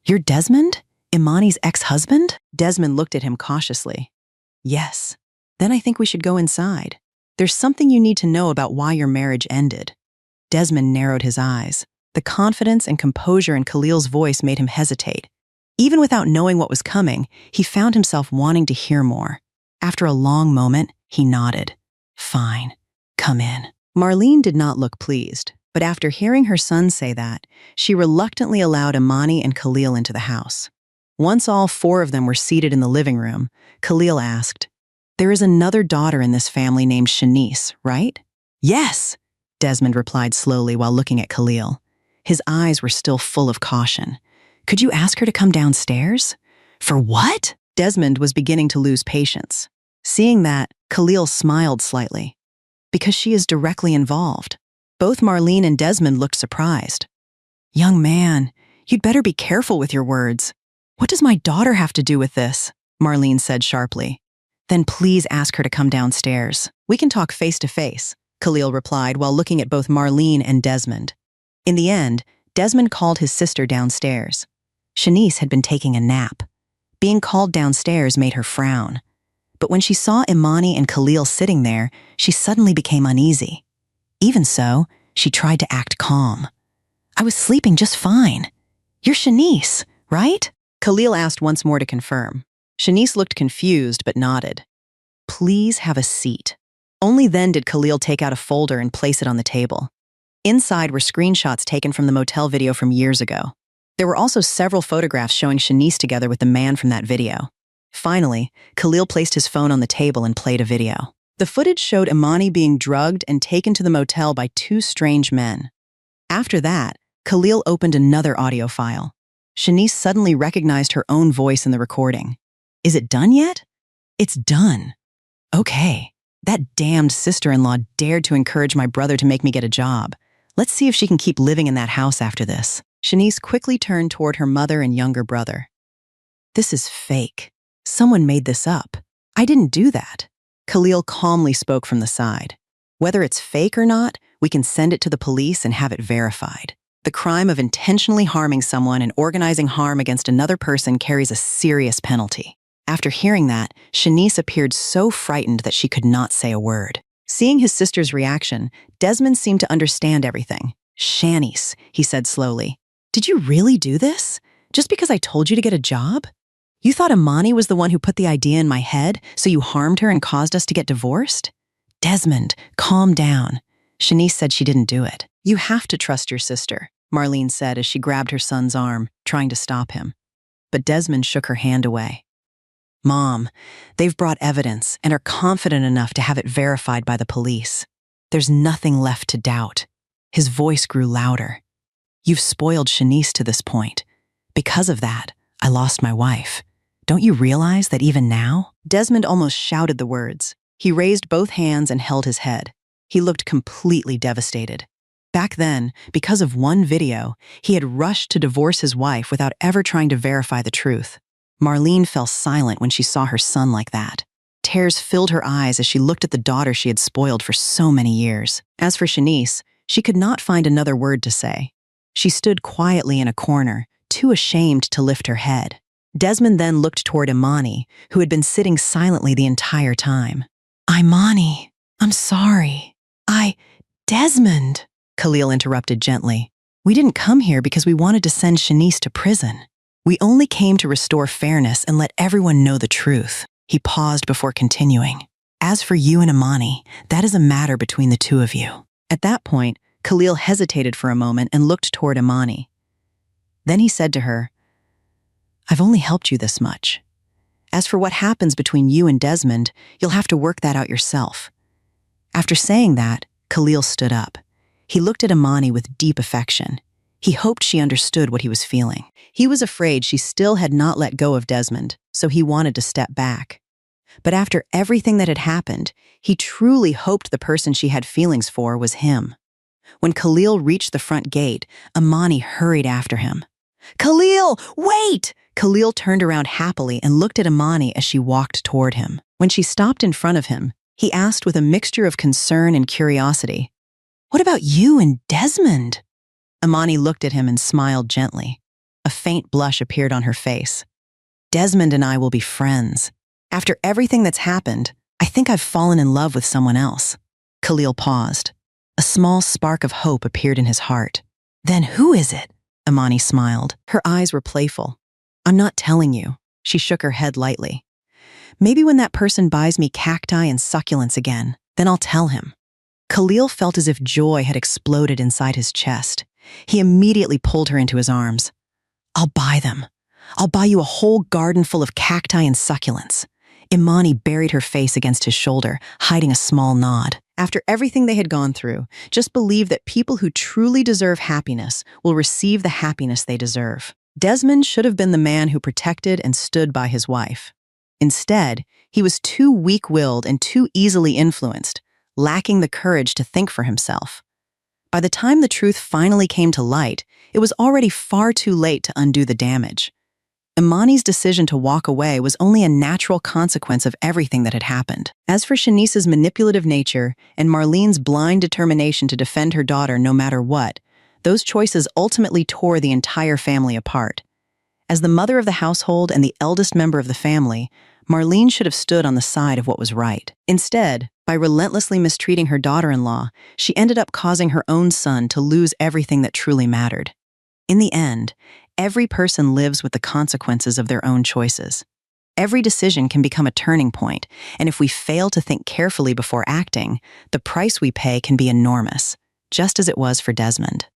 "You're Desmond? Imani's ex-husband?" Desmond looked at him cautiously. "Yes. Then I think we should go inside. There's something you need to know about why your marriage ended." Desmond narrowed his eyes. The confidence and composure in Khalil's voice made him hesitate. Even without knowing what was coming, he found himself wanting to hear more. After a long moment, he nodded. "Fine. Come in." Marlene did not look pleased, but after hearing her son say that, she reluctantly allowed Imani and Khalil into the house. Once all four of them were seated in the living room, Khalil asked, "There is another daughter in this family named Shanice, right?" "Yes," Desmond replied slowly while looking at Khalil. His eyes were still full of caution. "Could you ask her to come downstairs?" "For what?" Desmond was beginning to lose patience. Seeing that, Khalil smiled slightly. "Because she is directly involved." Both Marlene and Desmond looked surprised. "Young man, you'd better be careful with your words." "What does my daughter have to do with this?" Marlene said sharply. "Then please ask her to come downstairs. We can talk face to face," Khalil replied while looking at both Marlene and Desmond. In the end, Desmond called his sister downstairs. Shanice had been taking a nap. Being called downstairs made her frown. But when she saw Imani and Khalil sitting there, she suddenly became uneasy. Even so, she tried to act calm. "I was sleeping just fine. You're Shanice, right?" Khalil asked once more to confirm. Shanice looked confused but nodded. "Please have a seat." Only then did Khalil take out a folder and place it on the table. Inside were screenshots taken from the motel video from years ago. There were also several photographs showing Shanice together with the man from that video. Finally, Khalil placed his phone on the table and played a video. The footage showed Imani being drugged and taken to the motel by two strange men. After that, Khalil opened another audio file. Shanice suddenly recognized her own voice in the recording. "Is it done yet?" "It's done." "Okay. That damned sister-in-law dared to encourage my brother to make me get a job. Let's see if she can keep living in that house after this." Shanice quickly turned toward her mother and younger brother. "This is fake. Someone made this up. I didn't do that." Khalil calmly spoke from the side. "Whether it's fake or not, we can send it to the police and have it verified. The crime of intentionally harming someone and organizing harm against another person carries a serious penalty." After hearing that, Shanice appeared so frightened that she could not say a word. Seeing his sister's reaction, Desmond seemed to understand everything. "Shanice," he said slowly, "did you really do this? Just because I told you to get a job?" You thought Imani was the one who put the idea in my head, so you harmed her and caused us to get divorced? Desmond, calm down. Shanice said she didn't do it. You have to trust your sister, Marlene said as she grabbed her son's arm, trying to stop him. But Desmond shook her hand away. Mom, they've brought evidence and are confident enough to have it verified by the police. There's nothing left to doubt. His voice grew louder. You've spoiled Shanice to this point. Because of that, I lost my wife. Don't you realize that even now? Desmond almost shouted the words. He raised both hands and held his head. He looked completely devastated. Back then, because of one video, he had rushed to divorce his wife without ever trying to verify the truth. Marlene fell silent when she saw her son like that. Tears filled her eyes as she looked at the daughter she had spoiled for so many years. As for Shanice, she could not find another word to say. She stood quietly in a corner, too ashamed to lift her head. Desmond then looked toward Imani, who had been sitting silently the entire time. Imani, I'm sorry. Desmond, Khalil interrupted gently. We didn't come here because we wanted to send Shanice to prison. We only came to restore fairness and let everyone know the truth. He paused before continuing. As for you and Imani, that is a matter between the two of you. At that point, Khalil hesitated for a moment and looked toward Imani. Then he said to her, I've only helped you this much. As for what happens between you and Desmond, you'll have to work that out yourself. After saying that, Khalil stood up. He looked at Imani with deep affection. He hoped she understood what he was feeling. He was afraid she still had not let go of Desmond, so he wanted to step back. But after everything that had happened, he truly hoped the person she had feelings for was him. When Khalil reached the front gate, Imani hurried after him. Khalil, wait! Khalil turned around happily and looked at Imani as she walked toward him. When she stopped in front of him, he asked with a mixture of concern and curiosity, What about you and Desmond? Imani looked at him and smiled gently. A faint blush appeared on her face. Desmond and I will be friends. After everything that's happened, I think I've fallen in love with someone else. Khalil paused. A small spark of hope appeared in his heart. Then who is it? Imani smiled. Her eyes were playful. I'm not telling you. She shook her head lightly. Maybe when that person buys me cacti and succulents again, then I'll tell him. Khalil felt as if joy had exploded inside his chest. He immediately pulled her into his arms. I'll buy them. I'll buy you a whole garden full of cacti and succulents. Imani buried her face against his shoulder, hiding a small nod. After everything they had gone through, just believe that people who truly deserve happiness will receive the happiness they deserve. Desmond should have been the man who protected and stood by his wife. Instead, he was too weak-willed and too easily influenced, lacking the courage to think for himself. By the time the truth finally came to light, it was already far too late to undo the damage. Imani's decision to walk away was only a natural consequence of everything that had happened. As for Shanice's manipulative nature and Marlene's blind determination to defend her daughter no matter what, those choices ultimately tore the entire family apart. As the mother of the household and the eldest member of the family, Marlene should have stood on the side of what was right. Instead, by relentlessly mistreating her daughter-in-law, she ended up causing her own son to lose everything that truly mattered. In the end, every person lives with the consequences of their own choices. Every decision can become a turning point, and if we fail to think carefully before acting, the price we pay can be enormous, just as it was for Desmond.